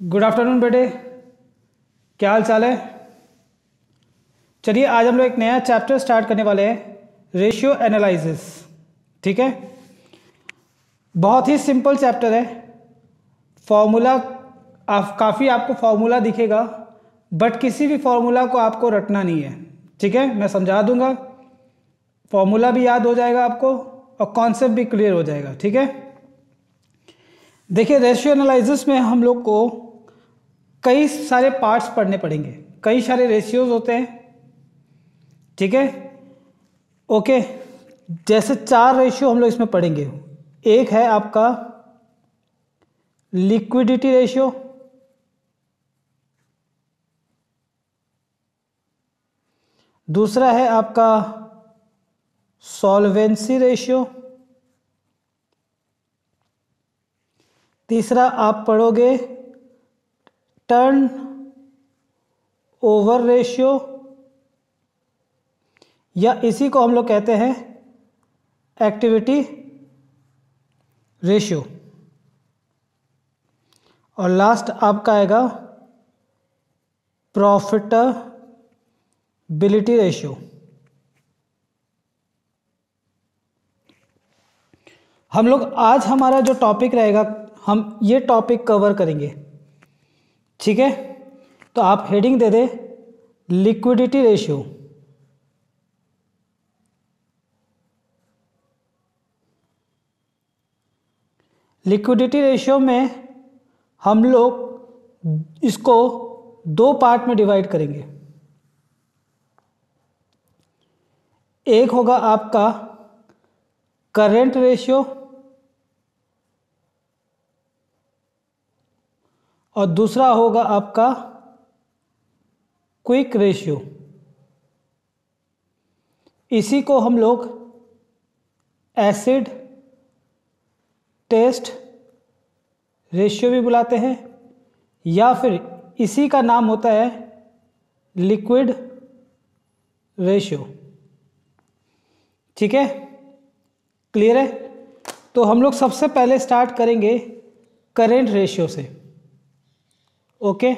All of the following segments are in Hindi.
गुड आफ्टरनून बेटे, क्या हाल चाल है। चलिए आज हम लोग एक नया चैप्टर स्टार्ट करने वाले हैं, रेशियो एनालिसिस। ठीक है, बहुत ही सिंपल चैप्टर है। फॉर्मूला काफ़ी आपको फॉर्मूला दिखेगा, बट किसी भी फॉर्मूला को आपको रटना नहीं है। ठीक है, मैं समझा दूंगा, फॉर्मूला भी याद हो जाएगा आपको और कॉन्सेप्ट भी क्लियर हो जाएगा। ठीक है, देखिए रेशियो एनालिसिस में हम लोग को कई सारे पार्ट्स पढ़ने पड़ेंगे, कई सारे रेशियोज होते हैं। ठीक है, ओके, जैसे 4 रेशियो हम लोग इसमें पढ़ेंगे। एक है आपका लिक्विडिटी रेशियो, दूसरा है आपका सॉल्वेंसी रेशियो, तीसरा आप पढ़ोगे टर्न ओवर रेशियो, या इसी को हम लोग कहते हैं एक्टिविटी रेशियो, और लास्ट आपका आएगा प्रॉफिटेबिलिटी रेशियो। हम लोग आज हमारा जो टॉपिक रहेगा, हम ये टॉपिक कवर करेंगे। ठीक है, तो आप हेडिंग दे दे लिक्विडिटी रेशियो। लिक्विडिटी रेशियो में हम लोग इसको 2 पार्ट में डिवाइड करेंगे। एक होगा आपका करंट रेशियो और दूसरा होगा आपका क्विक रेशियो। इसी को हम लोग एसिड टेस्ट रेशियो भी बुलाते हैं, या फिर इसी का नाम होता है लिक्विड रेशियो। ठीक है, क्लियर है। तो हम लोग सबसे पहले स्टार्ट करेंगे करेंट रेशियो से। ओके,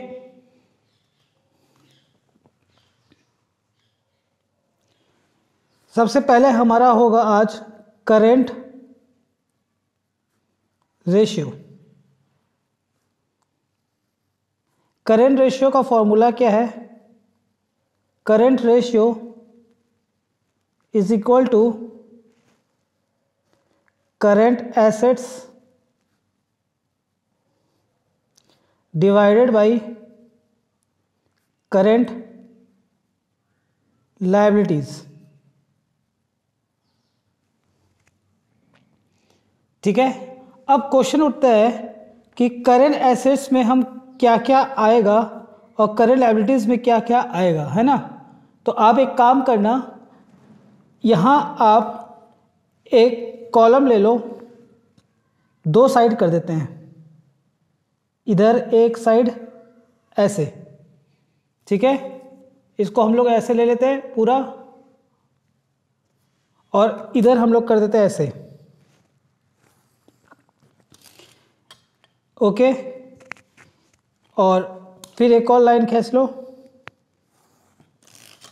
सबसे पहले हमारा होगा आज करेंट रेशियो। करेंट रेशियो का फॉर्मूला क्या है? Current ratio is equal to current assets divided by current liabilities. ठीक है, अब क्वेश्चन उठता है कि करंट एसेट्स में हम क्या क्या आएगा और करंट लायबिलिटीज में क्या क्या आएगा, है ना। तो आप एक काम करना, यहाँ आप एक कॉलम ले लो, 2 साइड कर देते हैं, इधर एक साइड ऐसे। ठीक है, इसको हम लोग ऐसे ले लेते हैं पूरा, और इधर हम लोग कर देते हैं ऐसे। ओके, और फिर एक और लाइन खींच लो,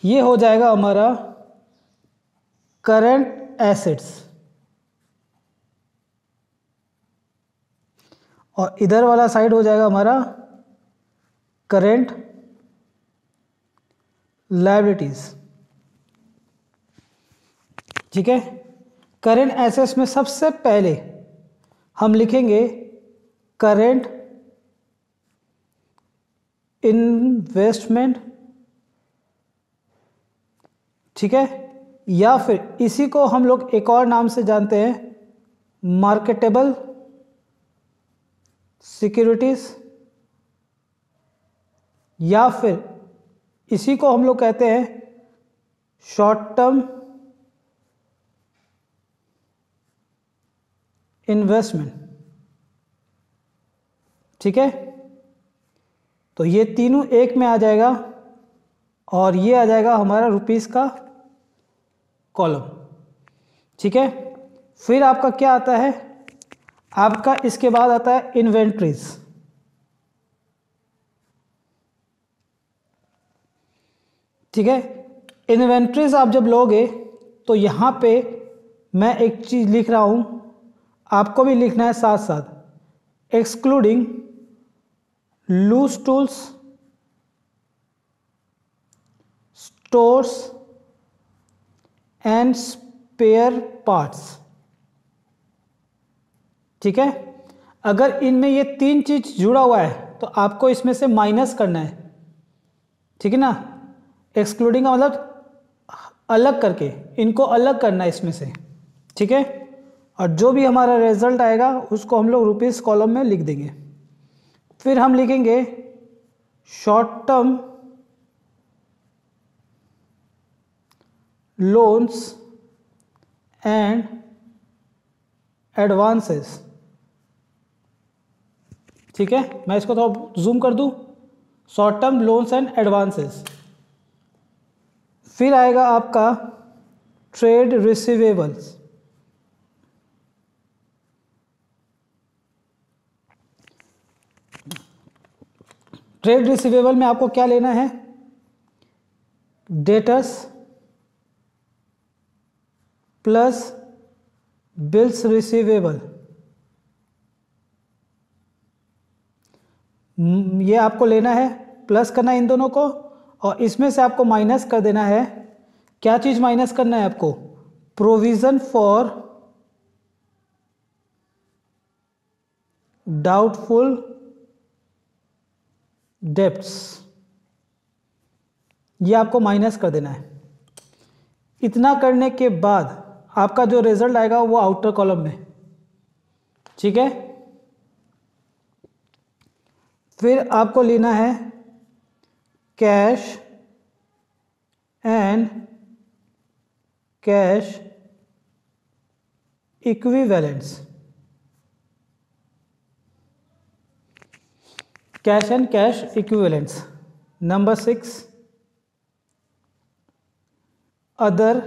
ये हो जाएगा हमारा करंट एसेट्स, और इधर वाला साइड हो जाएगा हमारा करंट लायबिलिटीज। ठीक है, करंट एसेट्स में सबसे पहले हम लिखेंगे करंट इन्वेस्टमेंट। ठीक है, या फिर इसी को हम लोग एक और नाम से जानते हैं मार्केटेबल सिक्योरिटीज, या फिर इसी को हम लोग कहते हैं शॉर्ट टर्म इन्वेस्टमेंट। ठीक है, तो ये तीनों एक में आ जाएगा, और ये आ जाएगा हमारा रुपीस का कॉलम। ठीक है, फिर आपका क्या आता है, आपका इसके बाद आता है इन्वेंट्रीज। ठीक है। इन्वेंट्रीज आप जब लोगे तो यहाँ पे मैं एक चीज़ लिख रहा हूँ, आपको भी लिखना है साथ साथ, excluding loose tools, stores and spare parts. ठीक है, अगर इनमें ये तीन चीज जुड़ा हुआ है तो आपको इसमें से माइनस करना है। ठीक है ना, एक्सक्लूडिंग का मतलब अलग करके, इनको अलग करना है इसमें से। ठीक है, और जो भी हमारा रिजल्ट आएगा उसको हम लोग रुपीस कॉलम में लिख देंगे। फिर हम लिखेंगे short term loans and advances. ठीक है, मैं इसको थोड़ा जूम कर दूं, short term loans and advances. फिर आएगा आपका ट्रेड रिसीवेबल्स। ट्रेड रिसीवेबल में आपको क्या लेना है, डेटर्स प्लस बिल्स रिसीवेबल, ये आपको लेना है, प्लस करना है इन दोनों को, और इसमें से आपको माइनस कर देना है। क्या चीज माइनस करना है आपको, प्रोविजन फॉर डाउटफुल डेब्ट्स, ये आपको माइनस कर देना है। इतना करने के बाद आपका जो रिजल्ट आएगा वो आउटर कॉलम में। ठीक है, फिर आपको लेना है cash and cash equivalents. Cash and cash equivalents. Number 6, other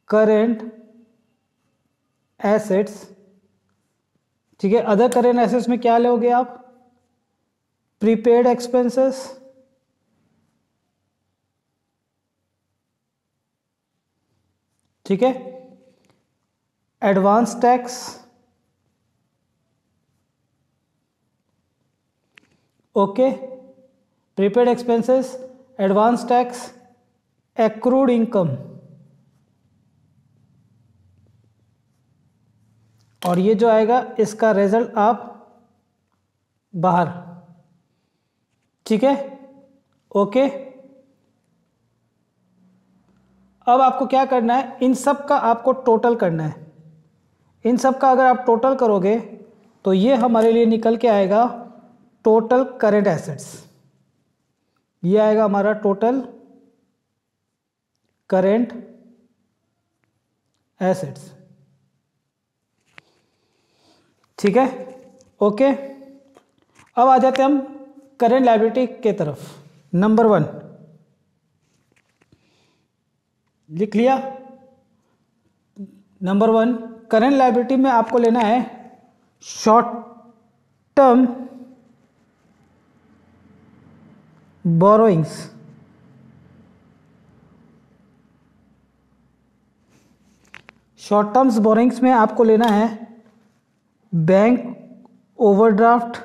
current assets. ठीक है, अदर करेंट एसेट्स में क्या लोगे आप, प्रीपेड एक्सपेंसेस, ठीक है, advance tax, okay, prepaid expenses, advance tax, accrued income, और ये जो आएगा इसका रिजल्ट आप बाहर। ठीक है, ओके। अब आपको क्या करना है, इन सब का आपको टोटल करना है। इन सब का अगर आप टोटल करोगे तो ये हमारे लिए निकल के आएगा टोटल करेंट एसेट्स। ये आएगा हमारा टोटल करेंट एसेट्स। ठीक है, ओके। अब आ जाते हैं हम करेंट लायबिलिटी के तरफ। नंबर 1 लिख लिया। नंबर 1, करेंट लायबिलिटी में आपको लेना है short term borrowings. Short terms borrowings में आपको लेना है बैंक ओवरड्राफ्ट,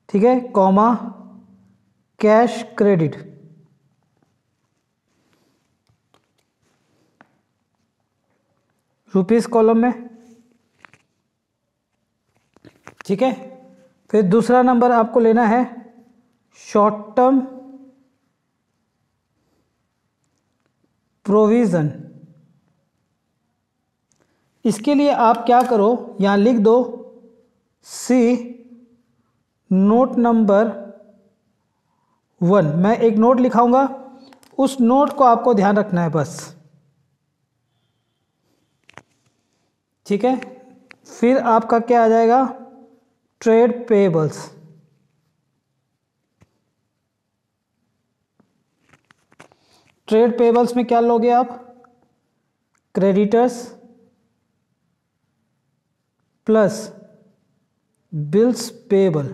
ठीक है, comma cash credit. Rupees column में। ठीक है, फिर दूसरा नंबर आपको लेना है शॉर्ट टर्म प्रोविजन। इसके लिए आप क्या करो, यहां लिख दो सी नोट नंबर 1। मैं एक नोट लिखाऊंगा, उस नोट को आपको ध्यान रखना है बस। ठीक है, फिर आपका क्या आ जाएगा, ट्रेड पेएबल्स। ट्रेड पेएबल्स में क्या लोगे आप, क्रेडिटर्स प्लस बिल्स पेएबल।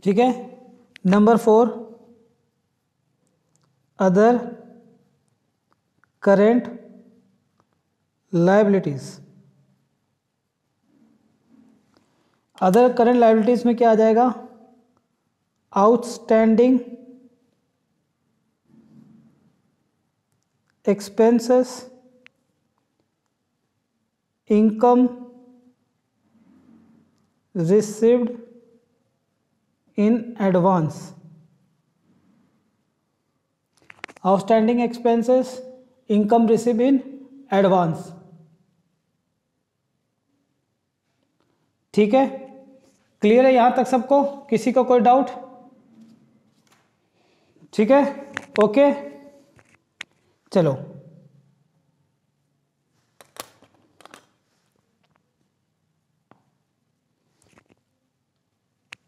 ठीक है। Number 4 other current liabilities. Other current liabilities में क्या आ जाएगा? Outstanding expenses, income received in advance. Outstanding expenses, income receive in advance. ठीक है, क्लियर है यहां तक सबको? किसी को कोई डाउट? ठीक है, ओके, चलो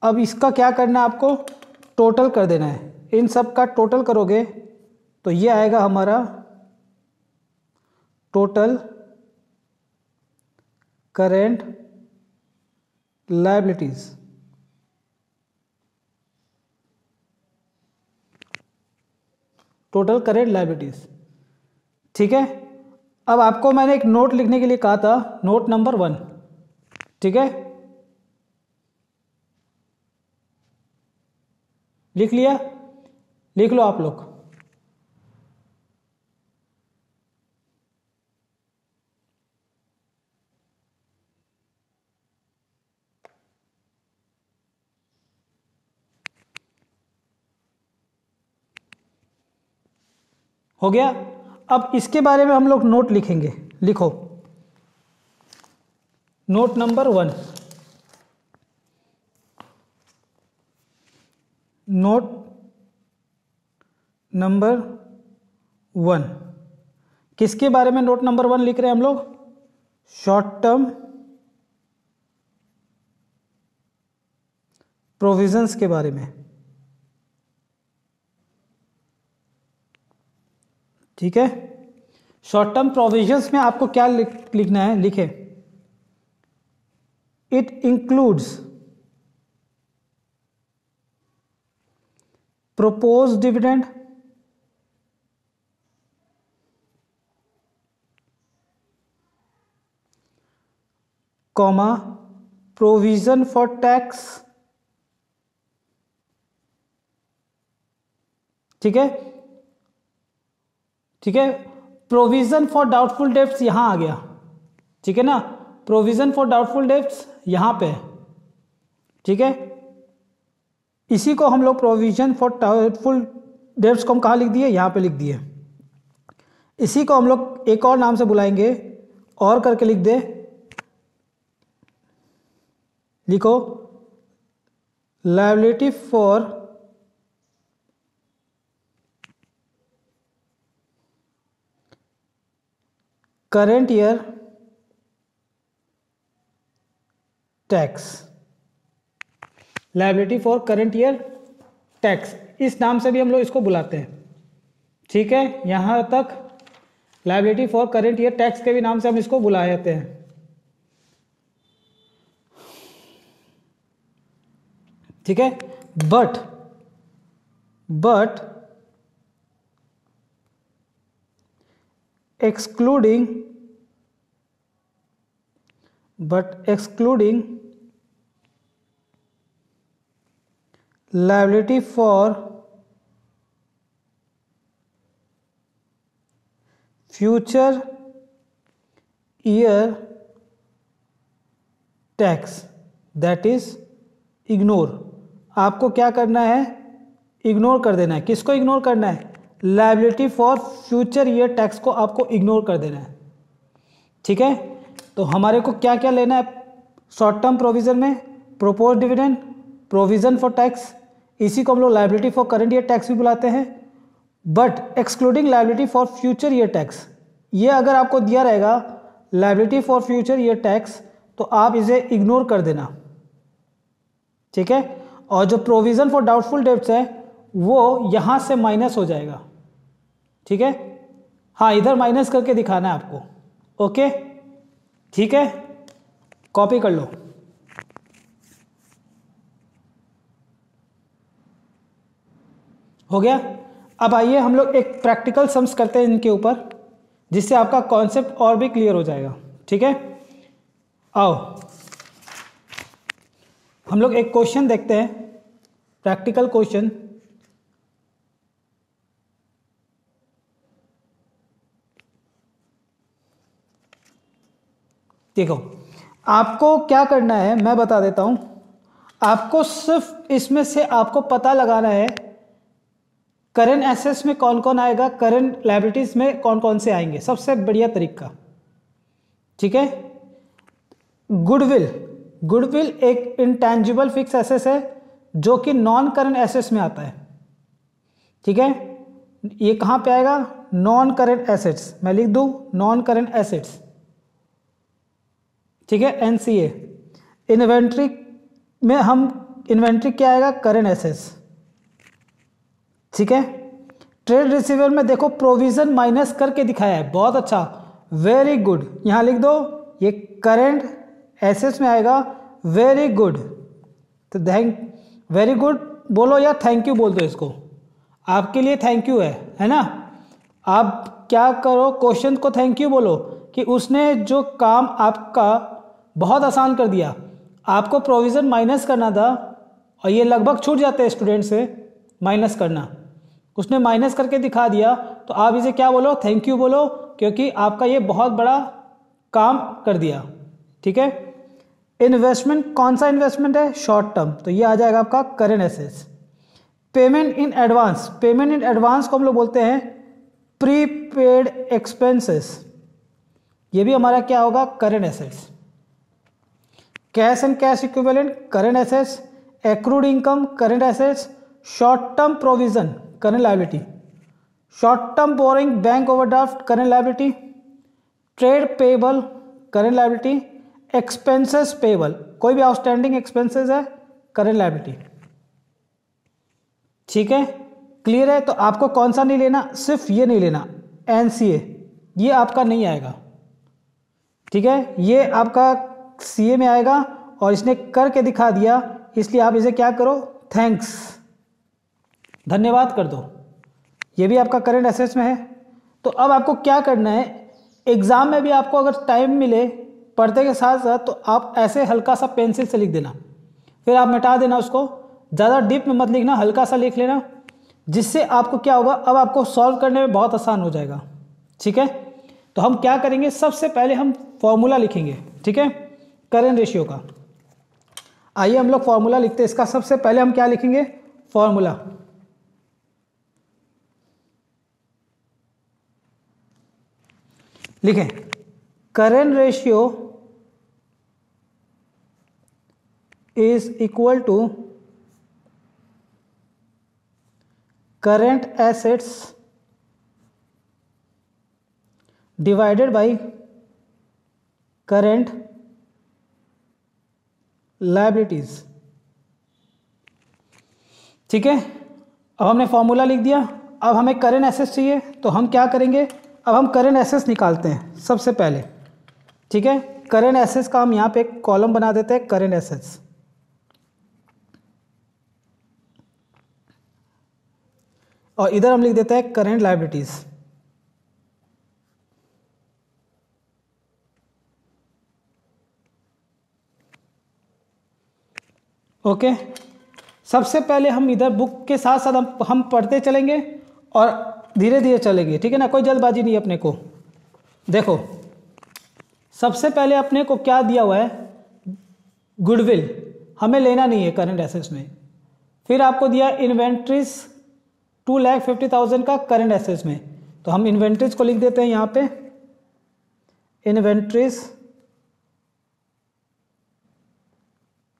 अब इसका क्या करना है आपको? टोटल कर देना है। इन सब का टोटल करोगे तो ये आएगा हमारा total current liabilities. Total current liabilities. ठीक है, अब आपको मैंने एक नोट लिखने के लिए कहा था, नोट नंबर 1। ठीक है, लिख लिया? लिख लो आप लोग। हो गया? अब इसके बारे में हम लोग नोट लिखेंगे। लिखो नोट नंबर 1। नोट नंबर 1 किसके बारे में नोट नंबर 1 लिख रहे हैं हम लोग? शॉर्ट टर्म प्रोविजंस के बारे में। ठीक है, शॉर्ट टर्म प्रोविजंस में आपको क्या लिखना है? लिखे it includes proposed dividend, comma provision for tax। ठीक है, ठीक है, प्रोविजन फॉर डाउटफुल डेब्ट्स यहां आ गया। ठीक है ना, प्रोविजन फॉर डाउटफुल डेब्ट्स यहां पे। ठीक है, इसी को हम लोग प्रोविजन फॉर डाउटफुल डेब्ट्स को हम कहाँ लिख दिए? यहाँ पे लिख दिए। इसी को हम लोग एक और नाम से बुलाएंगे, और करके लिख दे। लिखो liability for current year tax. Liability for current year tax, इस नाम से भी हम लोग इसको बुलाते हैं। ठीक है, यहां तक liability for current year tax के भी नाम से हम इसको बुला जाते हैं। ठीक है, but excluding liability for future year tax, that is ignore। आपको क्या करना है? इग्नोर कर देना है। किसको इग्नोर करना है? Liability for future year tax को आपको इग्नोर कर देना है। ठीक है, तो हमारे को क्या क्या लेना है शॉर्ट टर्म प्रोविजन में? Propose dividend, provision for tax, इसी को हम लोग liability for current year tax भी बुलाते हैं। But excluding liability for future year tax, ये अगर आपको दिया रहेगा liability for future year tax तो आप इसे इग्नोर कर देना। ठीक है, और जो प्रोविजन फॉर डाउटफुल डेब्ट्स है वो यहां से माइनस हो जाएगा। ठीक है, हाँ इधर माइनस करके दिखाना है आपको। ओके, ठीक है, कॉपी कर लो। हो गया। अब आइए हम लोग एक प्रैक्टिकल सम्स करते हैं इनके ऊपर, जिससे आपका कॉन्सेप्ट और भी क्लियर हो जाएगा। ठीक है, आओ हम लोग एक क्वेश्चन देखते हैं, प्रैक्टिकल क्वेश्चन। देखो आपको क्या करना है मैं बता देता हूं। आपको सिर्फ इसमें से आपको पता लगाना है करंट एसेट्स में कौन कौन आएगा, करंट लायबिलिटीज में कौन कौन से आएंगे। सबसे बढ़िया तरीका, ठीक है। गुडविल, गुडविल एक इंटेंजिबल फिक्स एसेट है जो कि नॉन करंट एसेट्स में आता है। ठीक है, ये कहां पे आएगा, नॉन करंट एसेट्स। मैं लिख दूं नॉन करंट एसेट्स। ठीक है, एनसीए। इन्वेंट्री में हम इन्वेंट्री क्या आएगा, करंट एसेट्स। ठीक है, ट्रेड रिसीवेबल में देखो प्रोविजन माइनस करके दिखाया है, बहुत अच्छा, वेरी गुड। यहां लिख दो ये करंट एसेट्स में आएगा, वेरी गुड। तो वेरी गुड बोलो या थैंक यू बोल दो इसको, आपके लिए थैंक यू है ना। आप क्या करो, क्वेश्चन को थैंक यू बोलो कि उसने जो काम आपका बहुत आसान कर दिया। आपको प्रोविज़न माइनस करना था और ये लगभग छूट जाते हैं स्टूडेंट से माइनस करना, उसने माइनस करके दिखा दिया। तो आप इसे क्या बोलो, थैंक यू बोलो, क्योंकि आपका ये बहुत बड़ा काम कर दिया। ठीक है, इन्वेस्टमेंट कौन सा इन्वेस्टमेंट है, शॉर्ट टर्म, तो ये आ जाएगा आपका current assets. Payment in advance, payment in advance को हम लोग बोलते हैं प्रीपेड एक्सपेंसेस, ये भी हमारा क्या होगा, current assets. Cash and cash equivalent, current assets. Accrued income, current assets. Short term provision, current liability. Short term borrowing, bank overdraft, current liability. Trade payable, current liability. Expenses payable, कोई भी आउटस्टैंडिंग एक्सपेंसेस है, करंट लायबिलिटी। ठीक है, क्लियर है। तो आपको कौन सा नहीं लेना, सिर्फ ये नहीं लेना, एनसीए, ये आपका नहीं आएगा। ठीक है, ये आपका सीए में आएगा और इसने करके दिखा दिया, इसलिए आप इसे क्या करो, थैंक्स, धन्यवाद कर दो। ये भी आपका करंट एसेट्स में है। तो अब आपको क्या करना है, एग्जाम में भी आपको अगर टाइम मिले पढ़ते के साथ साथ, तो आप ऐसे हल्का सा पेंसिल से लिख देना, फिर आप मिटा देना उसको, ज़्यादा डीप में मत लिखना, हल्का सा लिख लेना, जिससे आपको क्या होगा, अब आपको सॉल्व करने में बहुत आसान हो जाएगा। ठीक है, तो हम क्या करेंगे, सबसे पहले हम फॉर्मूला लिखेंगे। ठीक है, करंट रेशियो का। आइए हम लोग फॉर्मूला लिखते हैं इसका। सबसे पहले हम क्या लिखेंगे, फॉर्मूला। लिखें current ratio is equal to current assets divided by current liabilities. ठीक है, अब हमने फॉर्मूला लिख दिया। अब हमें करंट एसेट्स चाहिए, तो हम क्या करेंगे, अब हम करंट एसेट्स निकालते हैं सबसे पहले। ठीक है, करंट एसेट्स का हम यहाँ पे एक कॉलम बना देते हैं, करंट एसेट्स। और इधर हम लिख देते हैं करंट लायबिलिटीज। ओके, सबसे पहले हम इधर बुक के साथ साथ हम पढ़ते चलेंगे और धीरे धीरे चलेंगे। ठीक है ना, कोई जल्दबाजी नहीं अपने को। देखो सबसे पहले अपने को क्या दिया हुआ है, गुडविल हमें लेना नहीं है करंट एसेट्स में। फिर आपको दिया इन्वेंट्रीज 2,50,000 का करंट एसेट्स में, तो हम इन्वेंट्रीज को लिख देते हैं यहाँ पे, इन्वेंट्रीज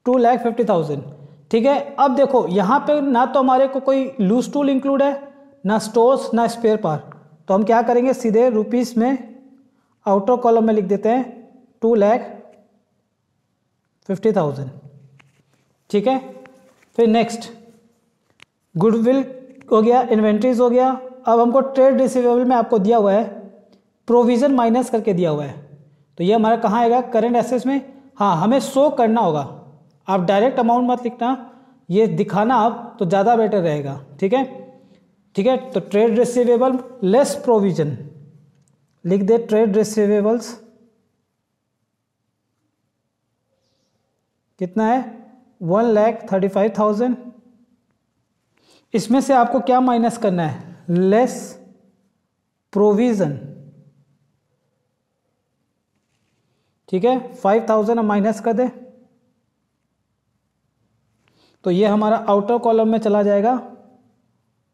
2,50,000। ठीक है, अब देखो यहाँ पे ना तो हमारे को कोई लूज टूल इंक्लूड है, ना स्टोर्स, ना स्पेयर पार्ट, तो हम क्या करेंगे, सीधे रुपीस में आउटर कॉलम में लिख देते हैं 2,50,000। ठीक है, फिर नेक्स्ट गुडविल हो गया, इन्वेंट्रीज हो गया। अब हमको ट्रेड रिसीवेबल में आपको दिया हुआ है, प्रोविजन माइनस करके दिया हुआ है, तो ये हमारा कहाँ आएगा, करंट एसेट्स में। हाँ, हमें शो करना होगा, आप डायरेक्ट अमाउंट मत लिखना, ये दिखाना आप तो ज़्यादा बेटर रहेगा। ठीक है, ठीक है, तो ट्रेड रिसीवेबल लेस प्रोविजन, लिख दे ट्रेड रिसीवेबल्स कितना है 1,35,000। इसमें से आपको क्या माइनस करना है, लेस प्रोविजन, ठीक है 5,000 हम माइनस कर दे, तो ये हमारा आउटर कॉलम में चला जाएगा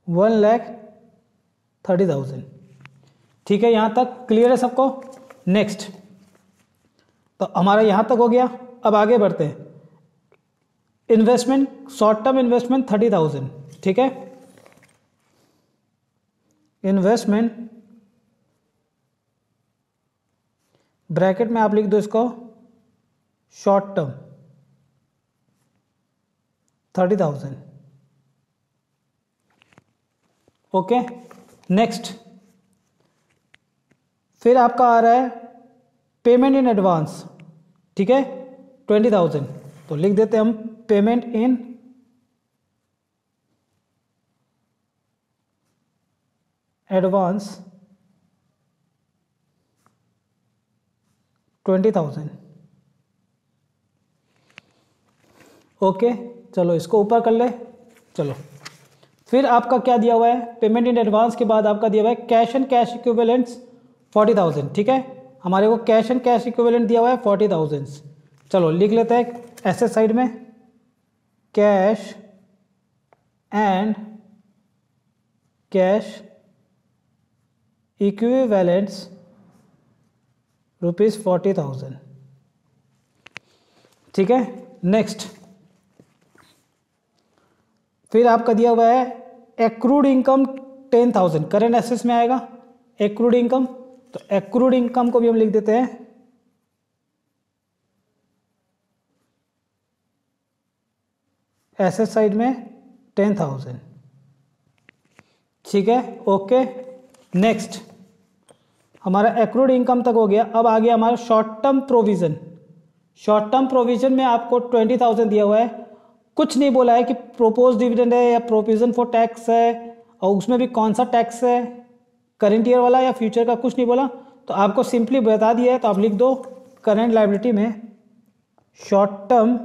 1,30,000। ठीक है, यहां तक क्लियर है सबको। नेक्स्ट, तो हमारा यहां तक हो गया। अब आगे बढ़ते हैं। इन्वेस्टमेंट, शॉर्ट टर्म इन्वेस्टमेंट 30,000, ठीक है, इन्वेस्टमेंट ब्रैकेट में आप लिख दो इसको शॉर्ट टर्म 30,000। ओके, नेक्स्ट, फिर आपका आ रहा है पेमेंट इन एडवांस, ठीक है 20,000, तो लिख देते हैं हम पेमेंट इन एडवांस 20,000। ओके, चलो इसको ऊपर कर ले। चलो, फिर आपका क्या दिया हुआ है, पेमेंट इन एडवांस के बाद आपका दिया हुआ है कैश एंड कैश इक्विवेलेंट्स 40,000, ठीक है, हमारे को कैश एंड कैश इक्विवेलेंट दिया हुआ है 40,000। चलो लिख लेते हैं ऐसे साइड में, कैश एंड कैश इक्विवेलेंट्स ₹40,000, ठीक है। नेक्स्ट, फिर आपका दिया हुआ है एक्रूड इनकम 10,000, करेंट एसेट्स में आएगा एक्रूड इनकम, तो एक्रूड इनकम को भी हम लिख देते हैं एसेट साइड में 10,000, ठीक है। ओके, नेक्स्ट, हमारा एक्रूड इनकम तक हो गया। अब आ गया हमारा short term provision. Short term provision में आपको 20,000 दिया हुआ है, कुछ नहीं बोला है कि प्रोपोज डिविडेंड है या प्रोविजन फॉर टैक्स है, और उसमें भी कौन सा टैक्स है, करेंट ईयर वाला या फ्यूचर का, कुछ नहीं बोला, तो आपको सिंपली बता दिया है, तो आप लिख दो करेंट लायबिलिटी में short term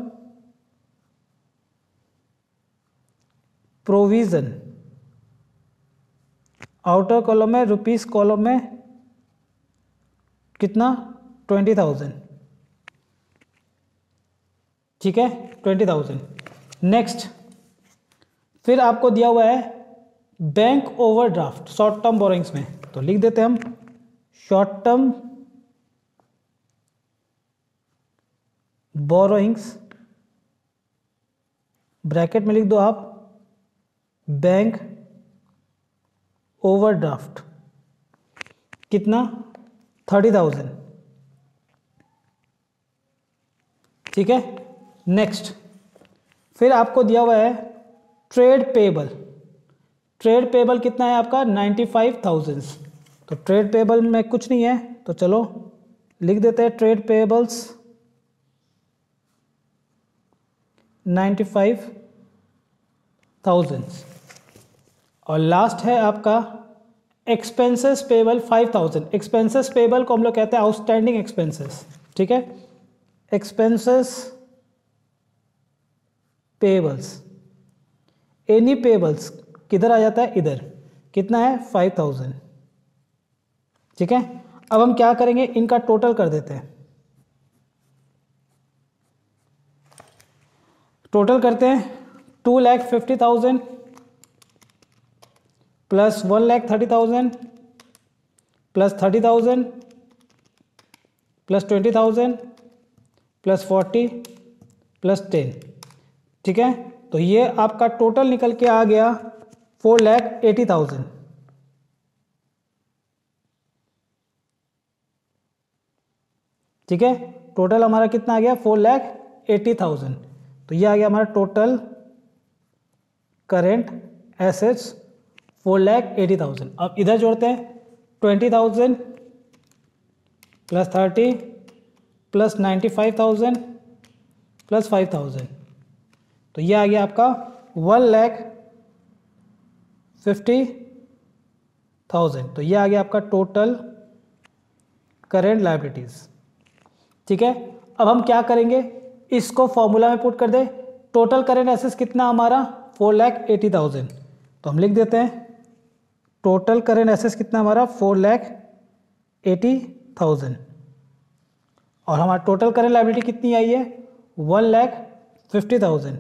provision, outer column में रुपीस कॉलम में कितना 20,000, ठीक है 20,000। नेक्स्ट, फिर आपको दिया हुआ है bank overdraft short term borrowings में, तो लिख देते हैं हम शॉर्ट टर्म बोरोइंग्स, ब्रैकेट में लिख दो आप बैंक ओवरड्राफ्ट कितना 30,000, ठीक है। नेक्स्ट, फिर आपको दिया हुआ है ट्रेड पेबल, ट्रेड पेबल कितना है आपका 95,000, तो ट्रेड पेबल में कुछ नहीं है, तो चलो लिख देते हैं ट्रेड पेबल्स 95,000। और लास्ट है आपका एक्सपेंसेस पेबल 5,000। एक्सपेंसेस पेबल को हम लोग कहते हैं आउटस्टैंडिंग एक्सपेंसेस, ठीक है, एक्सपेंसेस पेबल्स, एनी पेबल्स किधर आ जाता है, इधर, कितना है 5,000, ठीक है। अब हम क्या करेंगे, इनका टोटल कर देते हैं, टोटल करते हैं 2,50,000 plus 1,30,000 plus 30,000 plus 20,000 plus 40 plus 10, ठीक है। तो ये आपका टोटल निकल के आ गया 4,80,000, ठीक है। टोटल हमारा कितना आ गया 4,80,000, तो ये आ गया हमारा टोटल करेंट एसेट्स 4,80,000। अब इधर जोड़ते हैं 20,000 प्लस 30 प्लस 95,000 प्लस 5,000, तो ये आ गया आपका 50,000। तो ये आ गया आपका टोटल करेंट लायबिलिटीज। ठीक है, अब हम क्या करेंगे, इसको फॉर्मूला में पुट कर दे। टोटल करेंट एसेट्स कितना हमारा 4,80,000। तो हम लिख देते हैं टोटल करेंट एसेट्स कितना हमारा 4,80,000 और हमारा टोटल करेंट लायबिलिटी कितनी आई है 1,50,000।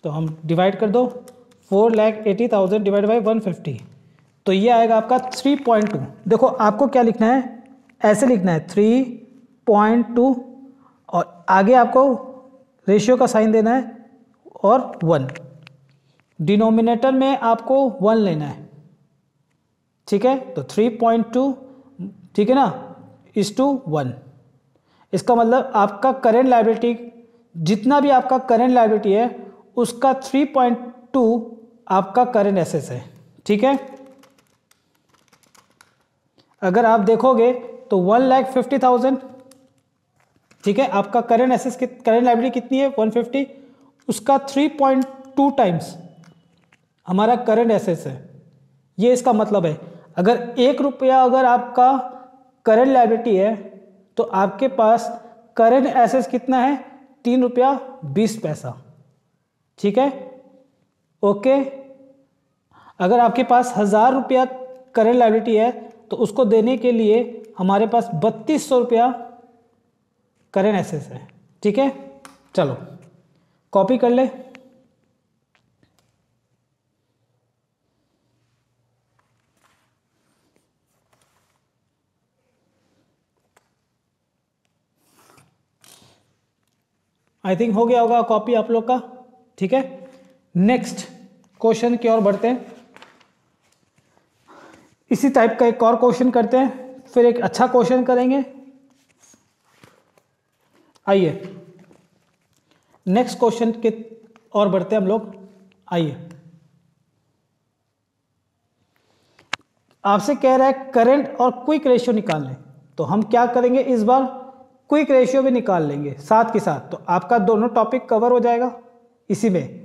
तो हम डिवाइड कर दो 4,80,000 डिवाइड बाई 150, तो ये आएगा आपका 3.2। देखो आपको क्या लिखना है, ऐसे लिखना है 3.2 और आगे आपको रेशियो का साइन देना है और 1, डिनोमिनेटर में आपको 1 लेना है। ठीक है, तो 3.2 ठीक है ना इज टू 1। इसका मतलब आपका करेंट लायबिलिटी, जितना भी आपका करेंट लायबिलिटी है उसका 3.2 आपका करेंट एसेट्स है। ठीक है, अगर आप देखोगे तो 1,50,000, ठीक है, आपका करेंट एसेट्स करेंट लायबिलिटी कितनी है 150, उसका 3.2 टाइम्स हमारा करंट एसेट्स है। ये इसका मतलब है अगर 1 रुपया अगर आपका करंट लायबिलिटी है तो आपके पास करंट एसेट्स कितना है 3 रुपया 20 पैसा। ठीक है, ओके। अगर आपके पास 1,000 रुपया करंट लायबिलिटी है तो उसको देने के लिए हमारे पास 3,200 रुपया करंट एसेट्स है। ठीक है, चलो कॉपी कर ले। आई थिंक हो गया होगा कॉपी आप लोग का। ठीक है, नेक्स्ट क्वेश्चन की ओर बढ़ते हैं। इसी टाइप का एक और क्वेश्चन करते हैं, फिर एक अच्छा क्वेश्चन करेंगे। आइए नेक्स्ट क्वेश्चन के और बढ़ते हैं हम लोग। आइए, आपसे कह रहा है करंट और क्विक रेशियो निकाल लें, तो हम क्या करेंगे इस बार क्विक रेशियो भी निकाल लेंगे साथ के साथ, तो आपका दोनों टॉपिक कवर हो जाएगा इसी में।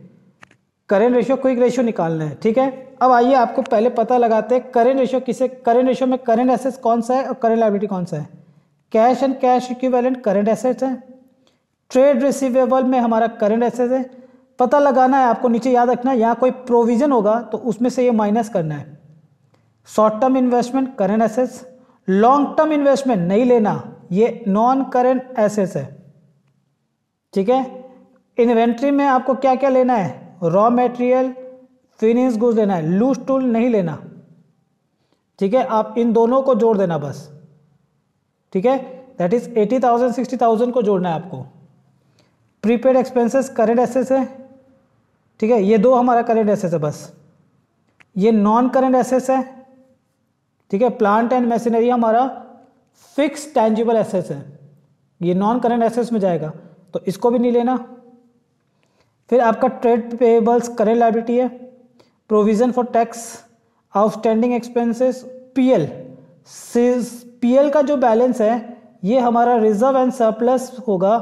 करंट रेशियो क्विक रेशियो निकालना है। ठीक है, अब आइए आपको पहले पता लगाते हैं करंट रेशियो किसे, करंट रेशियो में करंट एसेट्स कौन सा है और करंट लायबिलिटी कौन सा है। Cash and cash equivalent current assets है, ट्रेड रिसीवेबल में हमारा करंट एसेट्स है। पता लगाना है आपको, नीचे याद रखना है यहाँ कोई प्रोविजन होगा तो उसमें से ये माइनस करना है। Short term investment current assets, long term investment नहीं लेना, ये नॉन करंट एसेट्स है। ठीक है, इन्वेंट्री में आपको क्या क्या लेना है, रॉ मटेरियल फिनिश गुड्स लेना है, लूज टूल नहीं लेना। ठीक है, आप इन दोनों को जोड़ देना बस। ठीक है, दैट इज 80,000 60,000 को जोड़ना है आपको। प्रीपेड एक्सपेंसेस करंट एसेट्स है। ठीक है, ये दो हमारा करंट एसेट्स है बस, ये नॉन करंट एसेट्स है। ठीक है, प्लांट एंड मशीनरी हमारा फिक्स टेंजिबल एसेट्स है, ये नॉन करंट एसेट्स में जाएगा तो इसको भी नहीं लेना। फिर आपका ट्रेड पेएबल्स करंट लायबिलिटी है। Provision for tax, outstanding expenses, PL, PL का जो बैलेंस है ये हमारा रिजर्व एंड सरप्लस होगा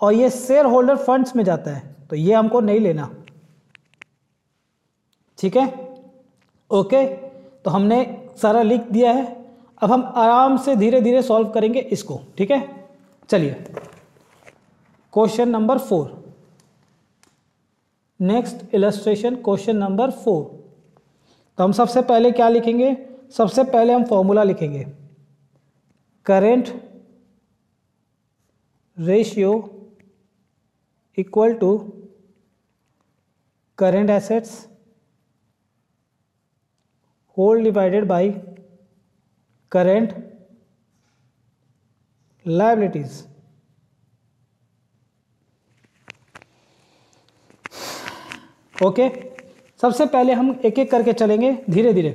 और ये शेयर होल्डर फंड्स में जाता है तो ये हमको नहीं लेना। ठीक है, ओके, तो हमने सारा लिख दिया है। अब हम आराम से धीरे धीरे सॉल्व करेंगे इसको। ठीक है, चलिए question number 4, next illustration question number 4। तो हम सबसे पहले क्या लिखेंगे, सबसे पहले हम फॉर्मूला लिखेंगे current ratio equal to current assets whole divided by current liabilities. Okay, सबसे पहले हम एक एक करके चलेंगे धीरे धीरे,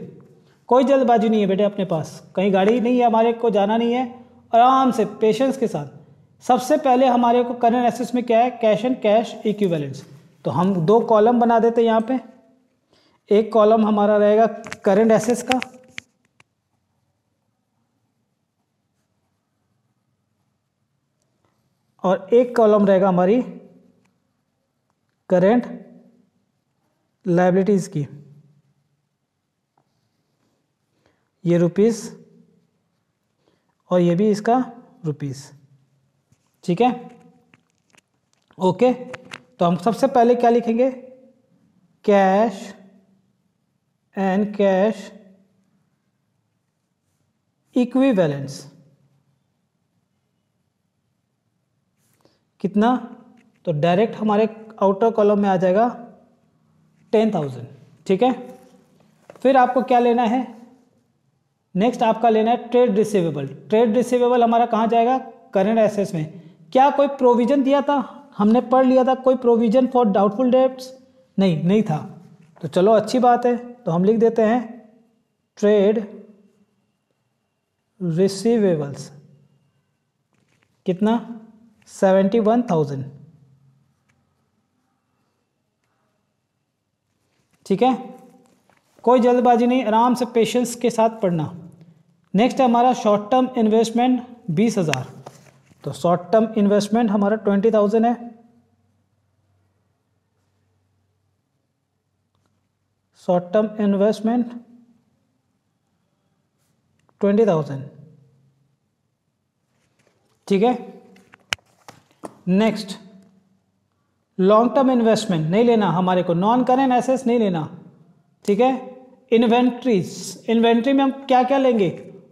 कोई जल्दबाजी नहीं है बेटे, अपने पास कहीं गाड़ी नहीं है, हमारे को जाना नहीं है, आराम से पेशेंस के साथ। सबसे पहले हमारे को करंट एसेट्स में क्या है, कैश एंड कैश इक्विवेलेंट्स। तो हम 2 कॉलम बना देते हैं यहाँ पे। एक कॉलम हमारा रहेगा करंट एसेट्स का और एक कॉलम रहेगा हमारी करंट लायबिलिटीज़ की, ये रुपीस और ये भी इसका रुपीस, ठीक है। ओके, तो हम सबसे पहले क्या लिखेंगे, कैश एंड कैश इक्विवेलेंस कितना, तो डायरेक्ट हमारे आउटर कॉलम में आ जाएगा 10,000, ठीक है। फिर आपको क्या लेना है, नेक्स्ट आपका लेना है ट्रेड रिसीवेबल। ट्रेड रिसीवेबल हमारा कहाँ जाएगा, करेंट एसेट्स में। क्या कोई प्रोविजन दिया था, हमने पढ़ लिया था कोई प्रोविजन फॉर डाउटफुल डेट्स, नहीं था, तो चलो अच्छी बात है, तो हम लिख देते हैं ट्रेड रिसीवेबल्स कितना, 71,000, ठीक है। कोई जल्दबाजी नहीं, आराम से पेशेंस के साथ पढ़ना। नेक्स्ट है हमारा शॉर्ट टर्म इन्वेस्टमेंट 20,000, तो शॉर्ट टर्म इन्वेस्टमेंट हमारा 20,000 है। शॉर्ट टर्म इन्वेस्टमेंट 20,000, ठीक है। नेक्स्ट लॉन्ग टर्म इन्वेस्टमेंट नहीं लेना हमारे को, नॉन करेंट एसेट्स नहीं लेना, ठीक है। इन्वेंट्रीज, इन्वेंट्री में हम क्या क्या लेंगे,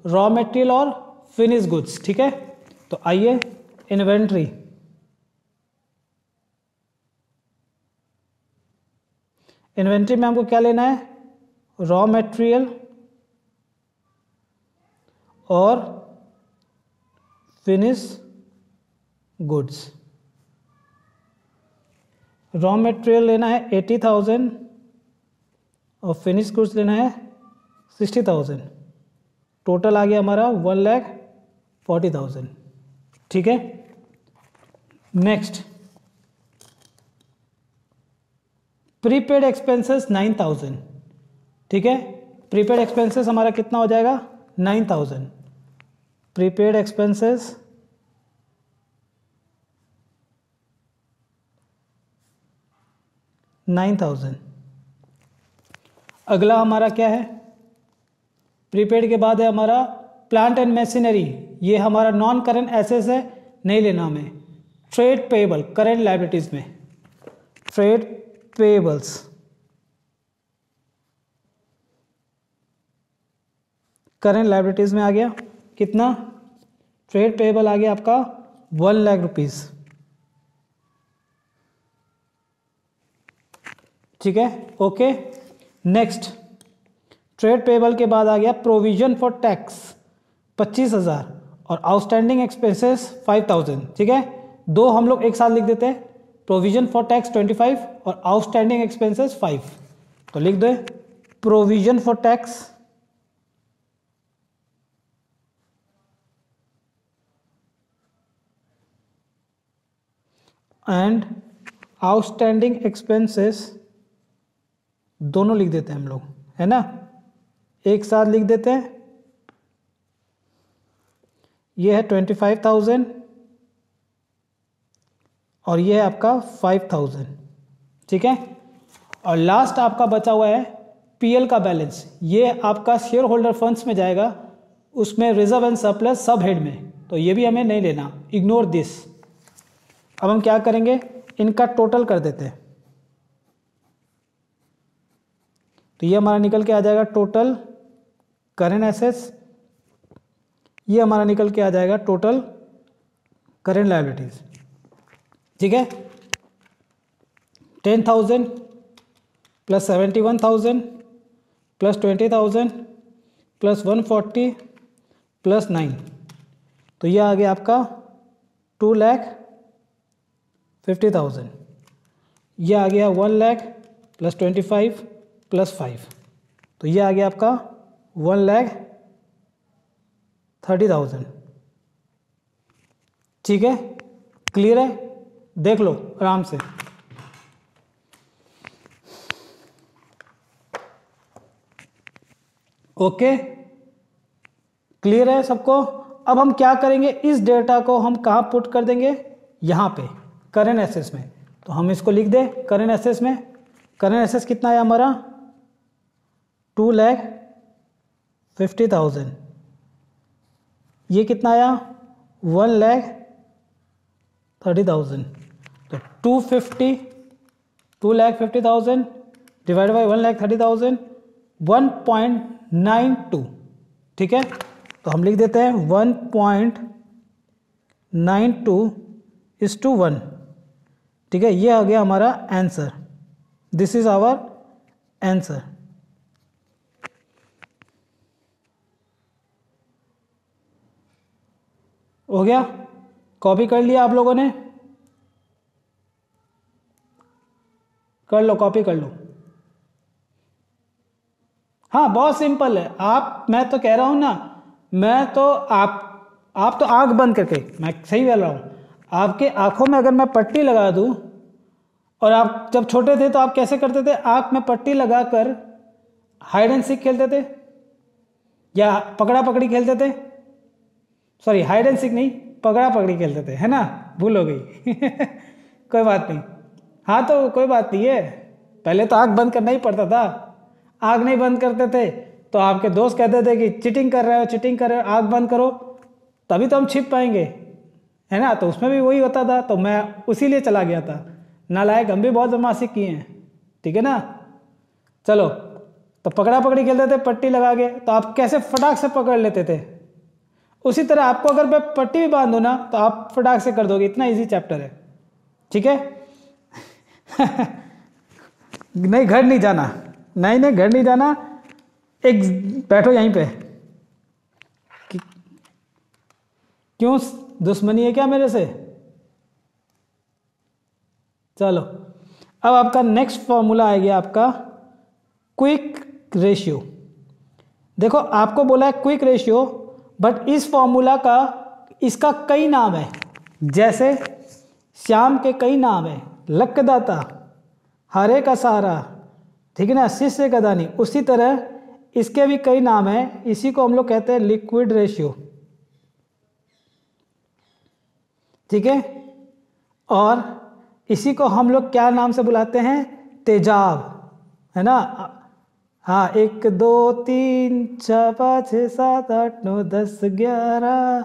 रॉ मटेरियल और फिनिश गुड्स, ठीक है। तो आइए इन्वेंट्री, इन्वेंट्री में हमको क्या लेना है, रॉ मटेरियल और फिनिश गुड्स। रॉ मटेरियल लेना है 80,000 और फिनिश गुड्स लेना है 60,000, टोटल आ गया हमारा 1,40,000, ठीक है। नेक्स्ट प्रीपेड एक्सपेंसेस 9,000, ठीक है। प्रीपेड एक्सपेंसेस हमारा कितना हो जाएगा, 9,000, प्रीपेड एक्सपेंसेस 9,000। अगला हमारा क्या है, प्रीपेड के बाद है हमारा प्लांट एंड मशीनरी, ये हमारा नॉन करेंट एसेट्स है, नहीं लेना हमें। ट्रेड पेएबल करेंट लायबिलिटीज में, ट्रेड पेएबल्स करेंट लायबिलिटीज में आ गया कितना, ट्रेड पेएबल आ गया आपका 1 लाख रुपीज, ठीक है। ओके, नेक्स्ट ट्रेड पेएबल के बाद आ गया प्रोविजन फॉर टैक्स 25,000 और आउटस्टैंडिंग एक्सपेंसेस 5,000, ठीक है। दो हम लोग एक साथ लिख देते हैं, प्रोविजन फॉर टैक्स 25 और आउटस्टैंडिंग एक्सपेंसेस 5, तो लिख दो provision for tax and outstanding expenses दोनों लिख देते हैं हम लोग, है ना, एक साथ लिख देते हैं। ये है 25,000 और ये है आपका 5,000, ठीक है। और लास्ट आपका बचा हुआ है पीएल का बैलेंस, ये आपका शेयर होल्डर फंड्स में जाएगा, उसमें रिजर्व एंड सरप्लस सब हेड में, तो ये भी हमें नहीं लेना, इग्नोर दिस। अब हम क्या करेंगे, इनका टोटल कर देते हैं, तो ये हमारा निकल के आ जाएगा टोटल करेंट एसेट्स, ये हमारा निकल के आ जाएगा टोटल करेंट लायबिलिटीज, ठीक है। 10,000 प्लस 71,000 प्लस 20,000 प्लस 140 प्लस 9, तो ये आ गया आपका 2,50,000। ये आ गया 1 लाख प्लस 25 प्लस 5, तो ये आ गया आपका 1,30,000, ठीक है। क्लियर है, देख लो आराम से। ओके, क्लियर है सबको। अब हम क्या करेंगे, इस डेटा को हम कहाँ पुट कर देंगे, यहाँ पे करेंट एसेट्स में, तो हम इसको लिख दें करेंट एसेट्स में। करंट एसेट्स कितना आया हमारा 2,50,000। ये कितना आया 1,30,000। तो 2,50,000 डिवाइड बाई 1,30,000 1.92। ठीक है, तो हम लिख देते हैं 1.92:1। ठीक है, ये आ गया हमारा answer. This is our answer. हो गया, कॉपी कर लिया आप लोगों ने? कर लो, कॉपी कर लो। हाँ, बहुत सिंपल है। मैं तो कह रहा हूं ना, मैं तो आप तो आंख बंद करके, मैं सही बोल रहा हूं, आपके आंखों में अगर मैं पट्टी लगा दूं, और आप जब छोटे थे तो आप कैसे करते थे? आंख में पट्टी लगाकर हाइड एंड सीक खेलते थे या पकड़ा पकड़ी खेलते थे? सॉरी, हाइड एंड सीक नहीं, पकड़ा पकड़ी खेलते थे, है ना? भूल हो गई। कोई बात नहीं। हाँ, तो कोई बात नहीं है, पहले तो आंख बंद करना ही पड़ता था। आंख नहीं बंद करते थे तो आपके दोस्त कहते थे कि चीटिंग कर रहे हो, चीटिंग कर रहे हो, आंख बंद करो तभी तो हम छिप पाएंगे, है ना? तो उसमें भी वही होता था, तो मैं उसी लिए चला गया था। नालायक, हम भी बहुत बदमाशी किए हैं, ठीक है ना? चलो, तो पकड़ा पकड़ी खेलते थे पट्टी लगा के, तो आप कैसे फटाक से पकड़ लेते थे? उसी तरह आपको अगर मैं पट्टी भी बांध दूं ना तो आप फटाक से कर दोगे। इतना इजी चैप्टर है, ठीक है? नहीं, घर नहीं जाना, नहीं घर नहीं जाना। एक बैठो यहीं पे। क्यों, दुश्मनी है क्या मेरे से? चलो, अब आपका नेक्स्ट फॉर्मूला आएगा आपका क्विक रेशियो। देखो, आपको बोला है क्विक रेशियो, बट इस फॉर्मूला का, इसका कई नाम है। जैसे श्याम के कई नाम है, लक्कदाता, हरे का सहारा, ठीक है ना, शिष्य का दानी। उसी तरह इसके भी कई नाम हैं। इसी को हम लोग कहते हैं लिक्विड रेशियो, ठीक है? और इसी को हम लोग क्या नाम से बुलाते हैं? तेजाब, है ना? हाँ, 1 2 3 4 5 6 7 8 9 10 11।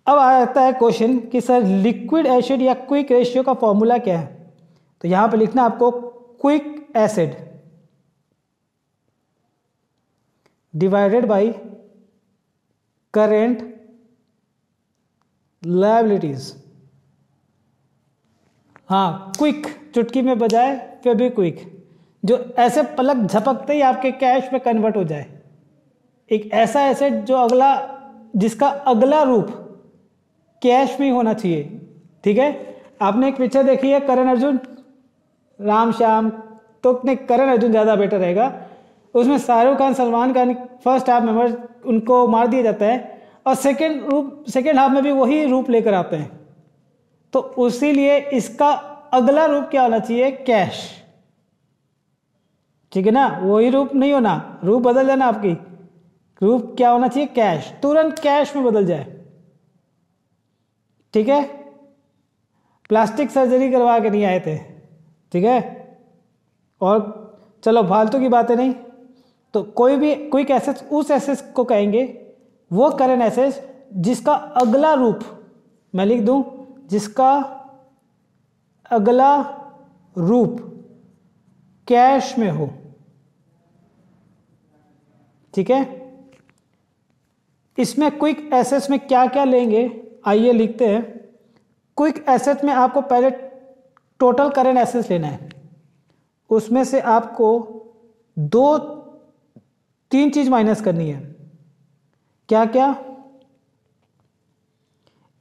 अब आता है क्वेश्चन कि सर लिक्विड एसिड या क्विक रेशियो का फॉर्मूला क्या है? तो यहां पे लिखना आपको quick acid divided by current liabilities. हाँ, क्विक, चुटकी में बजाए फेविक्विक, जो ऐसे पलक झपकते ही आपके कैश में कन्वर्ट हो जाए। एक ऐसा एसेट जो जिसका अगला रूप कैश में होना चाहिए, ठीक है? आपने एक पिक्चर देखी है करण अर्जुन, राम श्याम, तो अपने करण अर्जुन ज़्यादा बेटर रहेगा। उसमें शाहरुख खान, सलमान खान फर्स्ट हाफ में उनको मार दिया जाता है, और सेकेंड हाफ में भी वही रूप लेकर आते हैं। तो उसी लिए इसका अगला रूप क्या होना चाहिए? कैश, ठीक है ना? वही रूप नहीं होना, रूप बदल जाना आपकी। रूप क्या होना चाहिए? कैश, तुरंत कैश में बदल जाए, ठीक है? प्लास्टिक सर्जरी करवा के नहीं आए थे, ठीक है? और चलो, फालतू की बातें नहीं। तो कोई भी क्विक एसेट्स उस एसेट्स को कहेंगे, वो करंट एसेट्स जिसका अगला रूप मैं लिख दूं, जिसका अगला रूप कैश में हो, ठीक है? इसमें क्विक एसेट्स में क्या क्या लेंगे, आइए लिखते हैं। क्विक एसेट में आपको पहले टोटल करंट एसेट्स लेना है। उसमें से आपको 3 चीज माइनस करनी है। क्या क्या?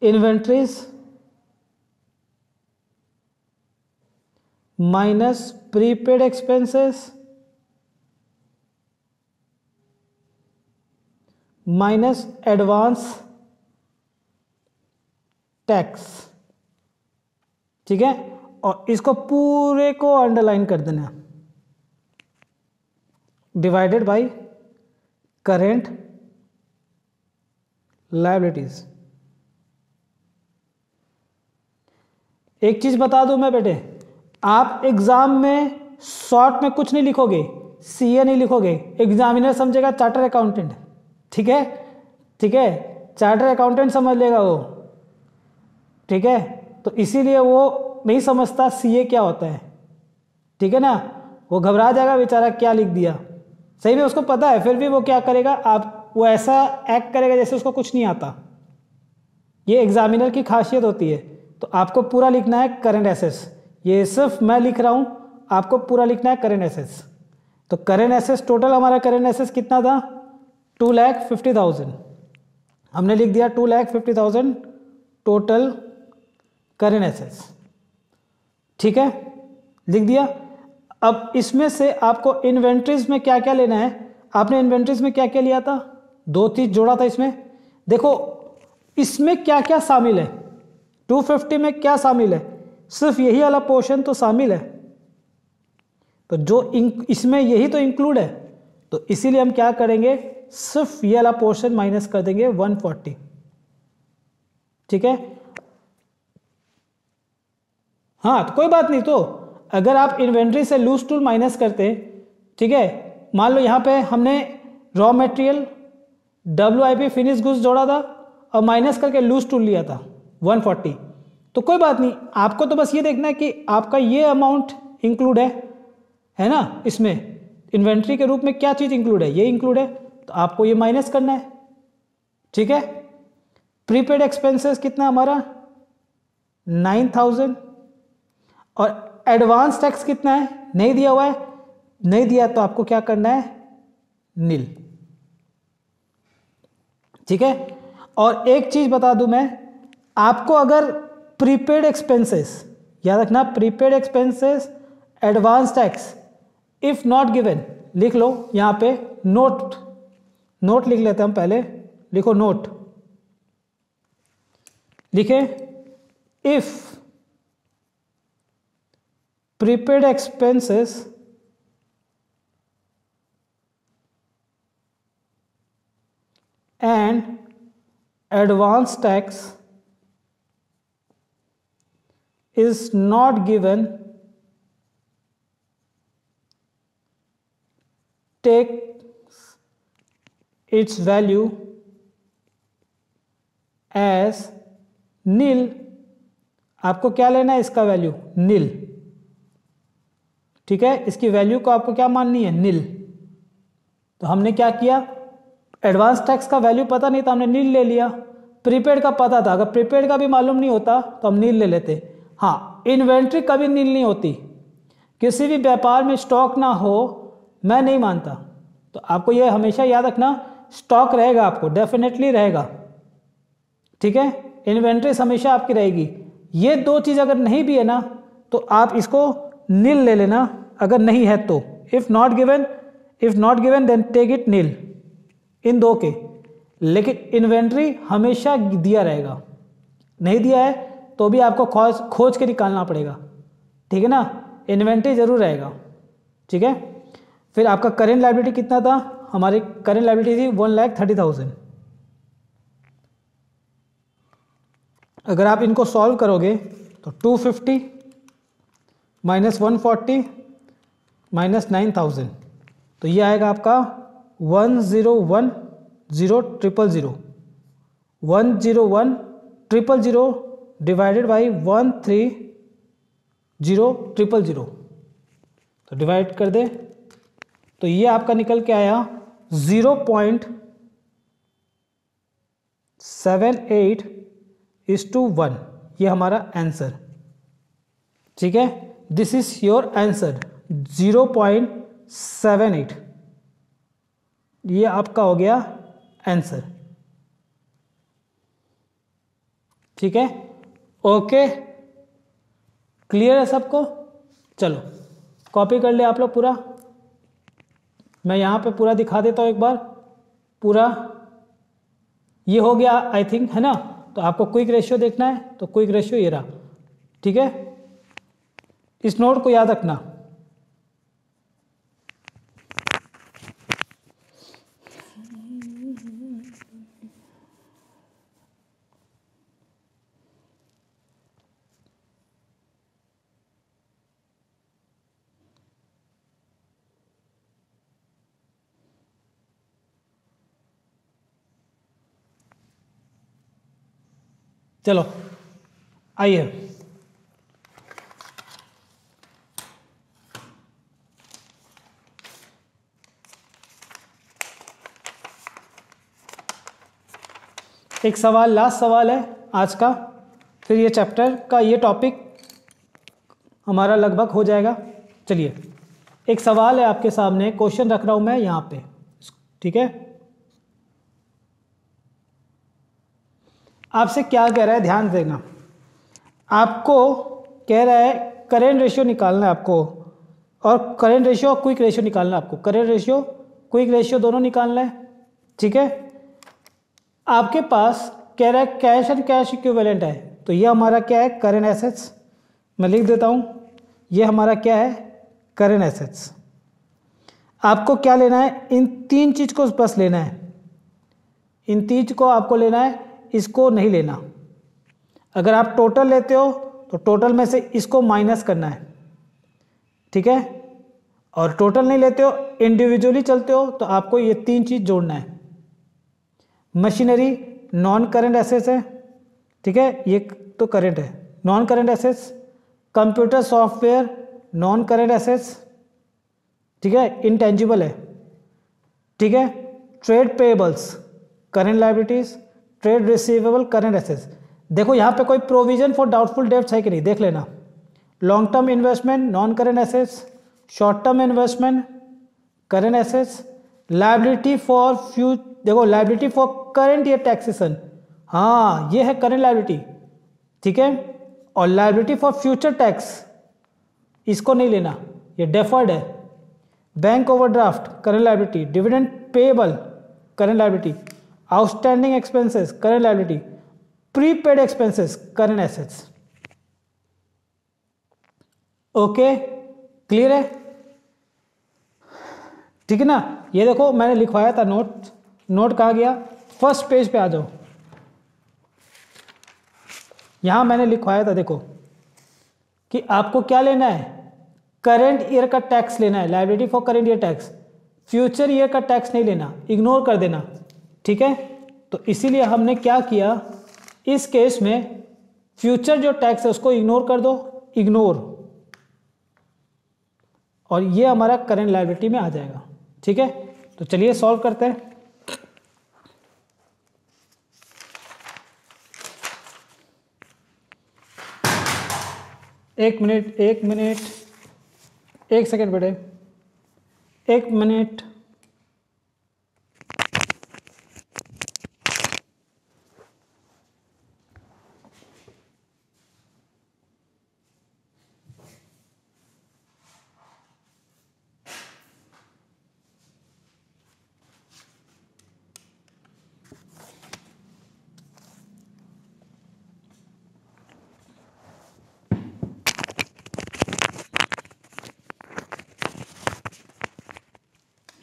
Inventories minus prepaid expenses minus advance tax, ठीक है? और इसको पूरे को अंडरलाइन कर देना, डिवाइडेड बाय करेंट लायबिलिटीज। एक चीज बता दूं मैं बेटे, आप एग्जाम में शॉर्ट में कुछ नहीं लिखोगे, सीए नहीं लिखोगे, एग्जामिनर समझेगा चार्टर अकाउंटेंट। ठीक है, ठीक है, चार्टर अकाउंटेंट समझ लेगा वो। ठीक है, तो इसीलिए वो नहीं समझता सीए क्या होता है। ठीक है ना, वो घबरा जाएगा बेचारा, क्या लिख दिया। सही में उसको पता है, फिर भी वो क्या करेगा, आप वो ऐसा एक्ट करेगा जैसे उसको कुछ नहीं आता। ये एग्जामिनर की खासियत होती है। तो आपको पूरा लिखना है करंट एसेट्स। ये सिर्फ मैं लिख रहा हूं, आपको पूरा लिखना है करंट एसेट्स। तो करंट एसेट्स टोटल हमारा करंट एसेट्स कितना था, 2,50,000। हमने लिख दिया 2,50,000 टोटल करंट एसेट्स। ठीक है, लिख दिया। अब इसमें से आपको इन्वेंट्रीज में क्या क्या लेना है। आपने इन्वेंट्रीज में क्या क्या लिया था, 2 चीज जोड़ा था इसमें। देखो इसमें क्या क्या शामिल है, 250 में क्या शामिल है, सिर्फ यही वाला पोर्शन तो शामिल है। तो जो इसमें यही तो इंक्लूड है, तो इसीलिए हम क्या करेंगे, सिर्फ ये वाला पोर्शन माइनस कर देंगे 140। ठीक है, हाँ तो कोई बात नहीं। तो अगर आप इन्वेंट्री से लूज टूल माइनस करते, ठीक है, मान लो यहाँ पे हमने raw material WIP finish goods जोड़ा था और माइनस करके लूज टूल लिया था 140, तो कोई बात नहीं, आपको तो बस ये देखना है कि आपका ये अमाउंट इंक्लूड है ना, इसमें इन्वेंट्री के रूप में क्या चीज़ इंक्लूड है, ये इंक्लूड है, तो आपको ये माइनस करना है। ठीक है, प्रीपेड एक्सपेंसेस कितना हमारा 9,000, और एडवांस टैक्स कितना है, नहीं दिया हुआ है, नहीं दिया तो आपको क्या करना है, नील। ठीक है, और एक चीज बता दूं मैं आपको, अगर प्रीपेड एक्सपेंसेस याद रखना, prepaid expenses advance tax if not given, लिख लो यहां पे नोट लिख लेते हैं हम पहले, लिखो नोट, लिखे if prepaid expenses and advance tax is not given, take its value as nil। आपको क्या लेना है, इसका वैल्यू नील। ठीक है, इसकी वैल्यू को आपको क्या माननी है, नील। तो हमने क्या किया, एडवांस टैक्स का वैल्यू पता नहीं था, हमने नील ले लिया। प्रीपेड का पता था, अगर प्रीपेड का भी मालूम नहीं होता तो हम नील ले लेते। हाँ, इन्वेंट्री कभी नील नहीं होती, किसी भी व्यापार में स्टॉक ना हो मैं नहीं मानता। तो आपको यह हमेशा याद रखना, स्टॉक रहेगा, आपको डेफिनेटली रहेगा। ठीक है, इन्वेंट्रीज हमेशा आपकी रहेगी। ये 2 चीज़ अगर नहीं भी है ना तो आप इसको नील ले लेना, अगर नहीं है तो if not given then take it nil, इन 2 के। लेकिन इन्वेंट्री हमेशा दिया रहेगा, नहीं दिया है तो भी आपको खोज के निकालना पड़ेगा। ठीक है ना, इन्वेंट्री जरूर रहेगा। ठीक है, फिर आपका करेंट लायबिलिटी कितना था, हमारी करेंट लायबिलिटी थी 1,30,000। अगर आप इनको सॉल्व करोगे तो 250 माइनस 140 माइनस 9,000, तो ये आएगा आपका 101,000 101,000 डिवाइडेड बाई 130,000, तो डिवाइड कर दे तो ये आपका निकल के आया 0.78:1, ये हमारा आंसर। ठीक है, दिस इज योर आंसर 0.78, ये आपका हो गया आंसर। ठीक है, ओके, क्लियर है सबको। चलो कॉपी कर ले आप लोग पूरा, मैं यहाँ पे पूरा दिखा देता हूँ एक बार पूरा। ये हो गया आई थिंक, है ना। तो आपको क्विक रेशियो देखना है तो क्विक रेशियो ये रहा। ठीक है, इस नोट को याद रखना। चलो आइए, एक सवाल, लास्ट सवाल है आज का, फिर ये चैप्टर का ये टॉपिक हमारा लगभग हो जाएगा। चलिए, एक सवाल है आपके सामने, क्वेश्चन रख रहा हूं मैं यहां पे, ठीक है। आपसे क्या कह रहा है, ध्यान देना। आपको कह रहा है करेंट रेशियो निकालना है आपको, और करेंट रेशियो और क्विक रेशियो निकालना है आपको। करेंट रेशियो, क्विक रेशियो दोनों निकालना है, ठीक है। आपके पास कह रहा है कैश एंड कैश इक्विवेलेंट है, तो ये हमारा क्या है, करेंट एसेट्स। मैं लिख देता हूं, ये हमारा क्या है, करेंट एसेट्स। आपको क्या लेना है, इन तीन चीज को बस लेना है, इन तीन को आपको लेना है, इसको नहीं लेना। अगर आप टोटल लेते हो तो टोटल में से इसको माइनस करना है, ठीक है। और टोटल नहीं लेते हो, इंडिविजुअली चलते हो, तो आपको ये तीन चीज जोड़ना है। मशीनरी नॉन करेंट एसेट्स है, ठीक है, ये तो करेंट है, non current assets. Computer software non current assets, ठीक है, इंटेंजिबल है, ठीक है। Trade payables current liabilities, trade receivable current assets. देखो यहाँ पे कोई प्रोविजन फॉर डाउटफुल डेट्स है कि नहीं, देख लेना। Long term investment non current assets, short term investment current assets, liability for देखो liability for current year taxation, हाँ ये है करंट लायबिलिटी, ठीक है। और लायबिलिटी फॉर फ्यूचर टैक्स, इसको नहीं लेना, ये डेफर्ड है। Bank overdraft current liability, dividend payable current liability, outstanding expenses current liability, prepaid expenses current assets. Okay, clear है, ठीक है ना। ये देखो मैंने लिखवाया था नोट, नोट कहाँ गया, फर्स्ट पेज पे आ जाओ, यहां मैंने लिखवाया था, देखो कि आपको क्या लेना है, करंट ईयर का टैक्स लेना है, liability for current year tax. Future year का टैक्स नहीं लेना, इग्नोर कर देना, ठीक है। तो इसीलिए हमने क्या किया, इस केस में फ्यूचर जो टैक्स है उसको इग्नोर कर दो, इग्नोर, और ये हमारा करंट लायबिलिटी में आ जाएगा, ठीक है। तो चलिए सॉल्व करते हैं। एक मिनट, एक सेकेंड बेटे, एक मिनट।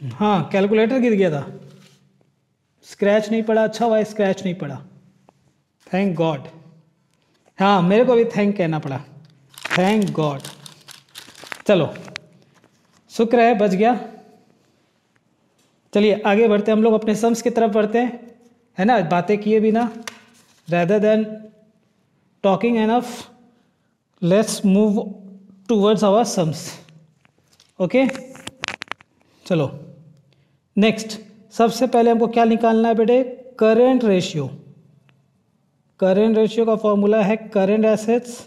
हाँ, कैलकुलेटर गिर गया था, स्क्रैच नहीं पड़ा, अच्छा हुआ स्क्रैच नहीं पड़ा, थैंक गॉड। हाँ, मेरे को भी थैंक कहना पड़ा, थैंक गॉड। चलो, शुक्र है बच गया। चलिए आगे बढ़ते हैं, हम लोग अपने सम्स की तरफ बढ़ते हैं, है ना, बातें किए बिना, rather than talking enough, let's move towards our sums, okay. चलो नेक्स्ट, सबसे पहले हमको क्या निकालना है बेटे, करेंट रेशियो। करेंट रेशियो का फॉर्मूला है current assets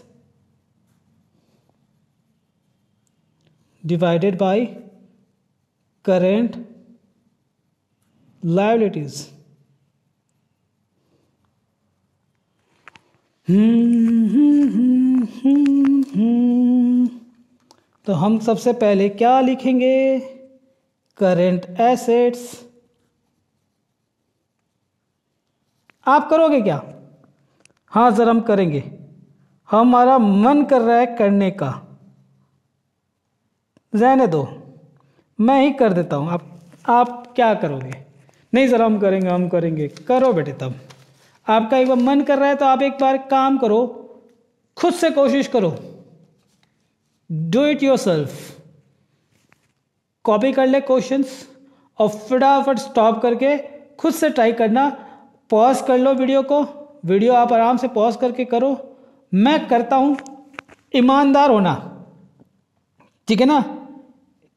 divided bye current liabilities. तो हम सबसे पहले क्या लिखेंगे, करेंट एसेट्स। आप करोगे क्या, हाँ सर हम करेंगे, हमारा मन कर रहा है करने का, रहने दो मैं ही कर देता हूं, आप क्या करोगे, नहीं सर हम करेंगे, करो बेटे। तब आपका एक बार मन कर रहा है तो आप एक बार काम करो, खुद से कोशिश करो, डू इट योरसेल्फ। कॉपी कर ले क्वेश्चंस और फटाफट स्टॉप करके खुद से ट्राई करना, पॉज कर लो वीडियो को, वीडियो आप आराम से पॉज करके करो। मैं करता हूँ ईमानदार होना, ठीक है ना,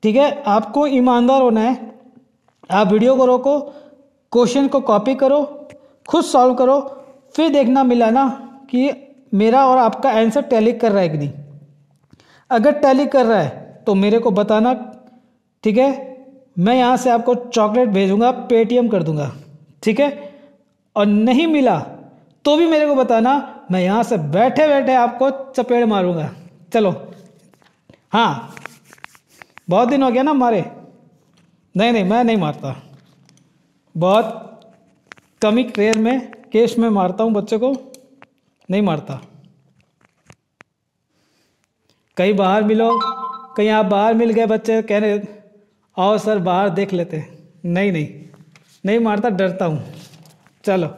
ठीक है, आपको ईमानदार होना है। आप वीडियो को रोको, क्वेश्चन को कॉपी करो, खुद सॉल्व करो, फिर देखना मिला ना कि मेरा और आपका आंसर टैली कर रहा है कि नहीं। अगर टैली कर रहा है तो मेरे को बताना, ठीक है, मैं यहाँ से आपको चॉकलेट भेजूंगा, पेटीएम कर दूंगा, ठीक है। और नहीं मिला तो भी मेरे को बताना, मैं यहाँ से बैठे बैठे आपको चपेड़ मारूंगा। चलो, हाँ, बहुत दिन हो गया ना मारे। नहीं नहीं, मैं नहीं मारता, बहुत कमी रेयर में केस में मारता हूँ बच्चे को, नहीं मारता। कहीं बाहर मिलो, कहीं आप बाहर मिल गए, बच्चे कह रहे आओ सर बाहर देख लेते, नहीं नहीं, नहीं मारता, डरता हूँ। चलो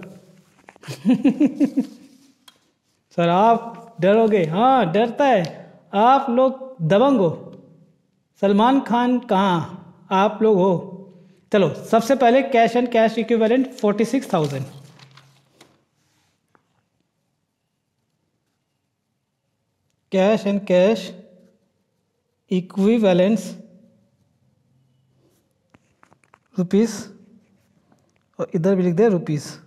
सर आप डरोगे? हाँ डरता है, आप लोग दबंग हो, सलमान खान कहाँ आप लोग हो। चलो, सबसे पहले cash and cash equivalent 46,000। Cash and cash equivalents rupees, और इधर भी लिख दे रुपीस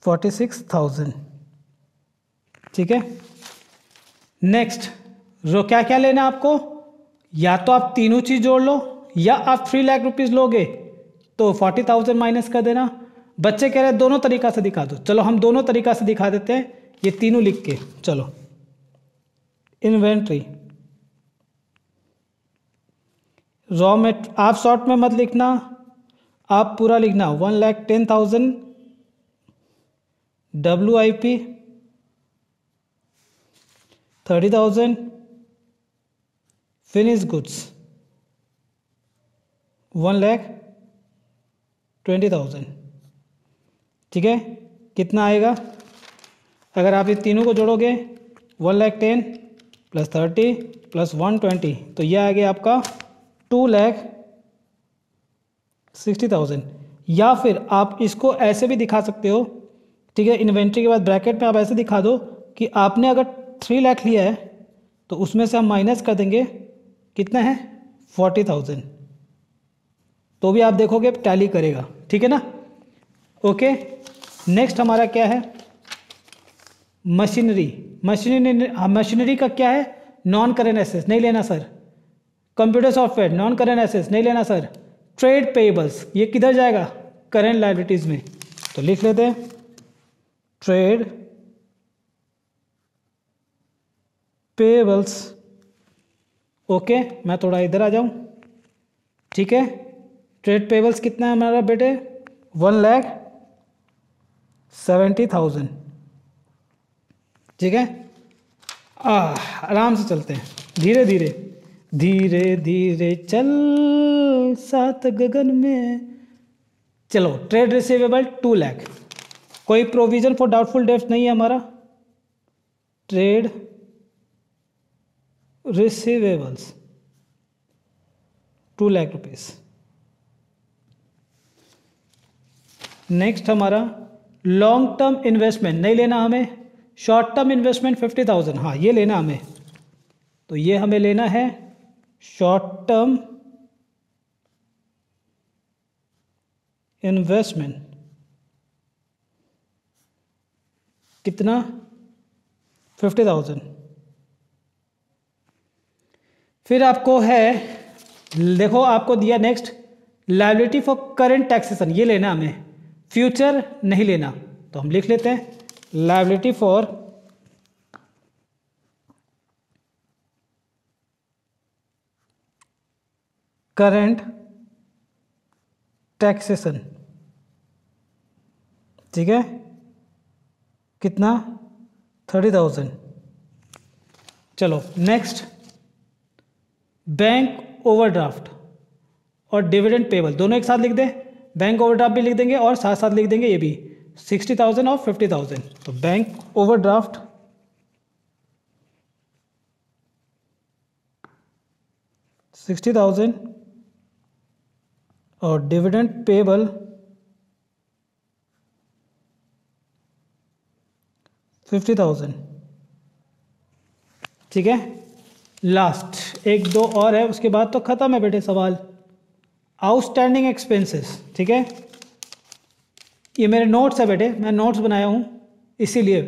46,000, ठीक है। नेक्स्ट रो क्या क्या लेना आपको, या तो आप तीनों चीज जोड़ लो, या आप 3 लाख रुपीज लोगे तो 40,000 माइनस कर देना। बच्चे कह रहे हैं दोनों तरीका से दिखा दो, चलो हम दोनों तरीका से दिखा देते हैं, ये तीनों लिख के। चलो, इन्वेंट्री, रॉ मेट आप शॉर्ट में मत लिखना, आप पूरा लिखना। 1,10,000 WIP, 30,000 फिनिश गुड्स, 1,20,000, ठीक है। कितना आएगा अगर आप ये तीनों को जोड़ोगे, 1,10,000 प्लस 30 प्लस 120, तो यह आ गया आपका 2,60,000। या फिर आप इसको ऐसे भी दिखा सकते हो, ठीक है, इन्वेंट्री के बाद ब्रैकेट में आप ऐसे दिखा दो कि आपने अगर 3 लाख लिया है तो उसमें से हम माइनस कर देंगे, कितना है 40,000, तो भी आप देखोगे टैली करेगा, ठीक है ना। ओके, नेक्स्ट हमारा क्या है, मशीनरी। मशीनरी का क्या है, नॉन करेंट एसेट्स, नहीं लेना sir. Computer software, non current assets, नहीं लेना सर। ट्रेड पेएबल्स, ये किधर जाएगा, करेंट लायबिलिटीज में, तो लिख लेते हैं ट्रेड पेएबल्स। ओके, मैं थोड़ा इधर आ जाऊं, ठीक है। ट्रेड पेएबल्स कितना है हमारा बेटे, 1,70,000, ठीक है। आराम से चलते हैं, धीरे धीरे, धीरे धीरे चल सात गगन में। चलो, ट्रेड रिसीवेबल 2 लाख, कोई प्रोविजन फॉर डाउटफुल डेट्स नहीं है हमारा। Trade receivables 2 lakh rupees. Next हमारा लॉन्ग टर्म इन्वेस्टमेंट, नहीं लेना हमें। शॉर्ट टर्म इन्वेस्टमेंट 50,000, हाँ ये लेना हमें, तो ये हमें लेना है शॉर्ट टर्म इन्वेस्टमेंट। कितना, 50,000। फिर आपको है, देखो आपको दिया next liability for current taxation, ये लेना हमें, फ्यूचर नहीं लेना, तो हम लिख लेते हैं लायबिलिटी फॉर करंट टैक्सेशन, ठीक है। कितना, 30,000। चलो नेक्स्ट, बैंक ओवरड्राफ्ट और डिविडेंड पेबल दोनों एक साथ लिख दें। बैंक ओवरड्राफ्ट भी लिख देंगे और साथ साथ लिख देंगे ये भी, 60,000 और 50,000। तो बैंक ओवरड्राफ्ट 60,000 और डिविडेंड पेबल 50,000। ठीक है, लास्ट एक दो और है, उसके बाद तो ख़त्म है बेटे सवाल। Outstanding expenses. ठीक है, ये मेरे नोट्स है बेटे, मैं नोट्स बनाया हूँ इसीलिए।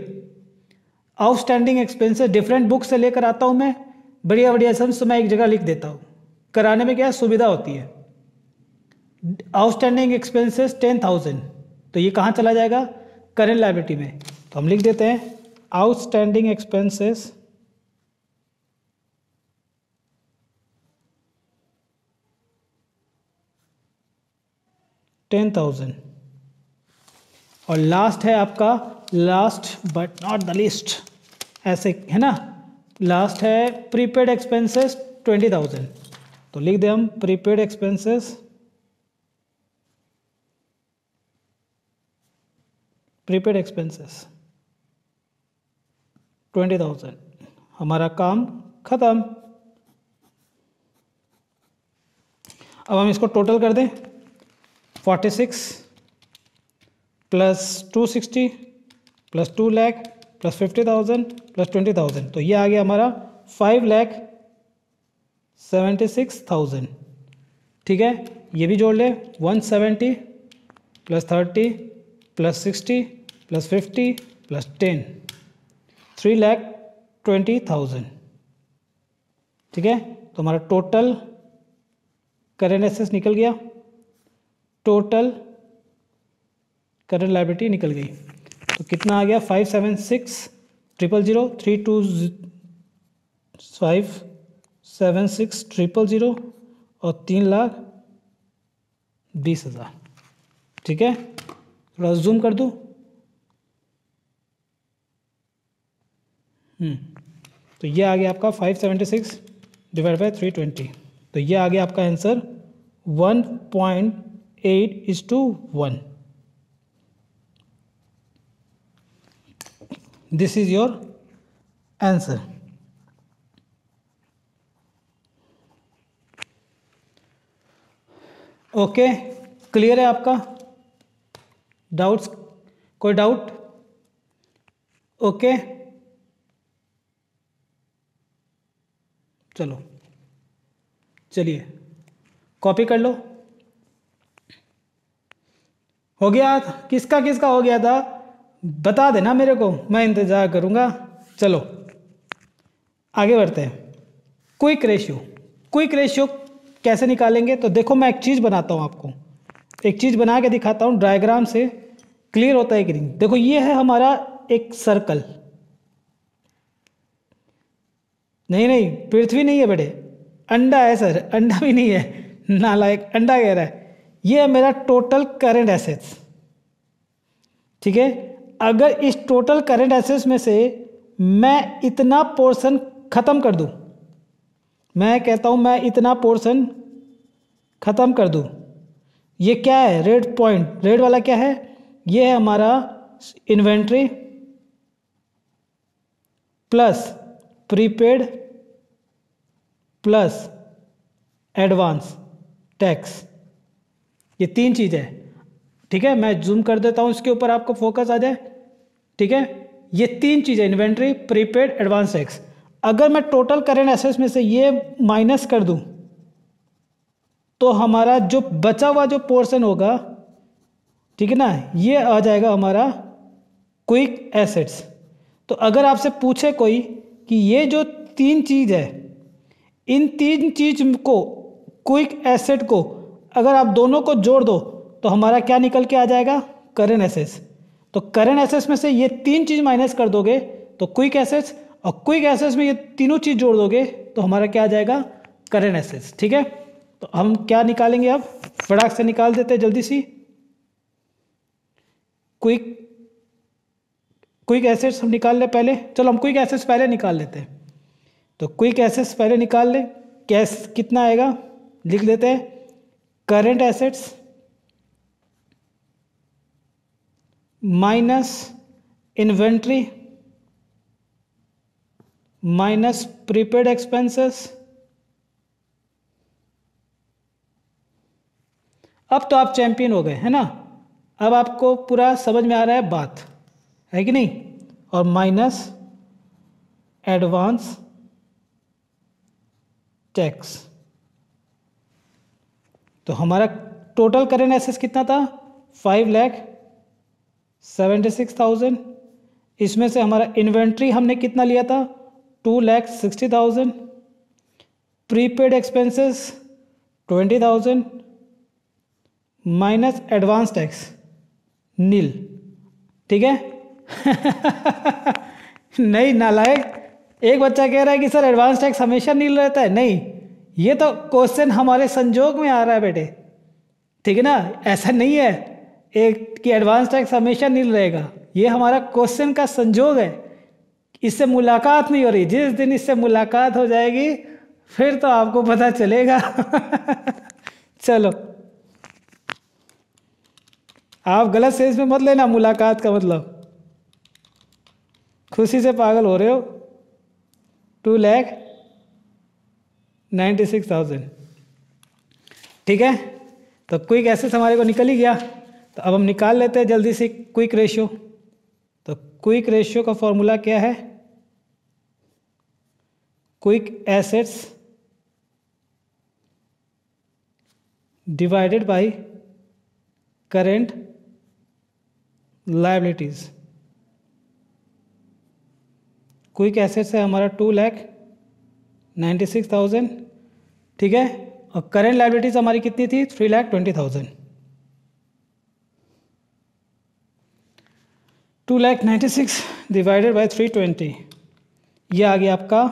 आउटस्टैंडिंग एक्सपेंसेस डिफरेंट बुक से लेकर आता हूँ मैं, बढ़िया बढ़िया सम्स तो मैं एक जगह लिख देता हूँ, कराने में क्या है सुविधा होती है। आउटस्टैंडिंग एक्सपेंसेस 10,000, तो ये कहाँ चला जाएगा, करेंट लायबिलिटी में। तो हम लिख देते हैं आउटस्टैंडिंग एक्सपेंसेस 10,000। और लास्ट है आपका, last but not the least, ऐसे है ना, लास्ट है प्रीपेड एक्सपेंसेस 20,000। तो लिख दे हम प्रीपेड एक्सपेंसेस, प्रीपेड एक्सपेंसेस 20,000। हमारा काम खत्म। अब हम इसको टोटल कर दें, 46 plus 260 plus 2 lakh plus 50,000 plus 20,000, तो ये आ गया हमारा 5,76,000। ठीक है, ये भी जोड़ ले, 170 प्लस 30 प्लस 60 प्लस 50 प्लस 10, 3,20,000। ठीक है, तो हमारा टोटल करेंट एसेट्स निकल गया, टोटल करंट लायबिलिटी निकल गई। तो कितना आ गया, 576,000, 576,000 और 3,20,000। ठीक है, थोड़ा जूम कर दूँ। तो ये आ गया आपका 576 डिवाइड बाई 320, तो ये आ गया आपका answer 1.8:1। This is your answer. Okay, clear है आपका, डाउट्स, कोई डाउट? ओके, चलो चलिए कॉपी कर लो। हो गया, किसका किसका हो गया था बता देना मेरे को, मैं इंतज़ार करूँगा। चलो आगे बढ़ते हैं। क्विक रेशियो, क्विक रेशियो कैसे निकालेंगे, तो देखो मैं एक चीज़ बनाता हूँ आपको, एक चीज़ बना के दिखाता हूँ डायग्राम से, क्लियर होता है कि नहीं। देखो ये है हमारा एक सर्कल, नहीं नहीं पृथ्वी नहीं है बेटे, अंडा है सर, अंडा भी नहीं है, नालायक, अंडा कह रहा है। ये है मेरा टोटल करंट एसेट्स। ठीक है, अगर इस टोटल करंट एसेट्स में से मैं इतना पोर्शन खत्म कर दूं, मैं कहता हूं मैं इतना पोर्शन खत्म कर दूं, ये क्या है, रेड पॉइंट, रेड वाला क्या है, ये है हमारा inventory plus prepaid plus advance tax, ये तीन चीज़ है। ठीक है, मैं जूम कर देता हूं इसके ऊपर, आपको फोकस आ जाए। ठीक है, ये तीन चीज़ें, इन्वेंट्री, प्रीपेड, एडवांस टैक्स। अगर मैं टोटल करेंट एसेट्स में से ये माइनस कर दूं, तो हमारा जो बचा हुआ जो पोर्शन होगा, ठीक है ना, ये आ जाएगा हमारा क्विक एसेट्स। तो अगर आपसे पूछे कोई कि ये जो तीन चीज़ है, इन तीन चीज को, क्विक एसेट को अगर आप दोनों को जोड़ दो तो हमारा क्या निकल के आ जाएगा, करंट एसेट्स। तो करंट एसेट्स में से ये तीन चीज माइनस कर दोगे तो क्विक एसेट्स, और क्विक एसेट्स में ये तीनों चीज जोड़ दोगे तो हमारा क्या आ जाएगा, करंट एसेट्स। ठीक है, तो हम क्या निकालेंगे, अब फटाक से निकाल देते हैं जल्दी सी। क्विक एसेट्स हम निकाल ले पहले, चलो हम क्विक एसेट्स पहले निकाल लेते हैं। तो क्विक एसेट्स पहले निकाल ले, कैश कितना आएगा, लिख लेते हैं current assets minus inventory minus prepaid expenses. अब तो आप चैंपियन हो गए है ना, अब आपको पूरा समझ में आ रहा है बात, है कि नहीं। और माइनस एडवांस टैक्स। तो हमारा टोटल करेंट एसेट्स कितना था? 5,76,000। इसमें से हमारा इन्वेंट्री हमने कितना लिया था? 2,60,000। Prepaid expenses 20,000 minus advance tax nil. ठीक है। नहीं नालायक, एक बच्चा कह रहा है कि सर एडवांस टैक्स हमेशा नील रहता है। नहीं, ये तो क्वेश्चन हमारे संजोग में आ रहा है बेटे, ठीक है ना। ऐसा नहीं है एक कि एडवांस टैक्स हमेशा नील रहेगा, ये हमारा क्वेश्चन का संजोग है। इससे मुलाकात नहीं हो रही, जिस दिन इससे मुलाकात हो जाएगी फिर तो आपको पता चलेगा। चलो, आप गलत सेंस में मत लेना मुलाकात का मतलब, खुशी से पागल हो रहे हो। 2,96,000। ठीक है, तो क्विक एसेट्स हमारे को निकल ही गया। तो अब हम निकाल लेते हैं जल्दी से क्विक रेशियो। तो क्विक रेशियो का फॉर्मूला क्या है? Quick assets divided bye current liabilities. Quick assets है हमारा 2,96,000। ठीक है, और करेंट लायबिलिटीज हमारी कितनी थी? 3,20,000। 2,96,000 डिवाइडेड बाय 320, ये आ गया आपका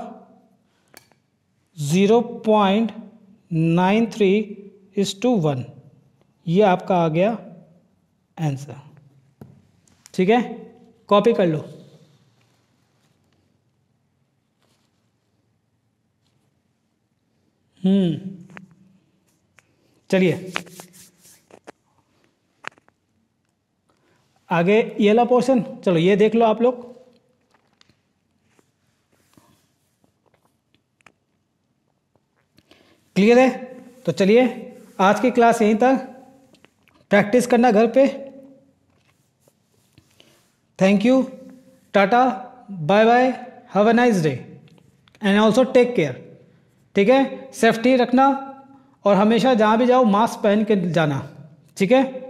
0.93:1। ये आपका आ गया आंसर। ठीक है, कॉपी कर लो। चलिए आगे ये वाला पोर्शन, चलो ये देख लो आप लोग। क्लियर है? तो चलिए आज की क्लास यहीं तक, प्रैक्टिस करना घर पे। Thank you, tata, bye bye, have a nice day and also take care. ठीक है, सेफ्टी रखना और हमेशा जहाँ भी जाओ मास्क पहन के जाना। ठीक है।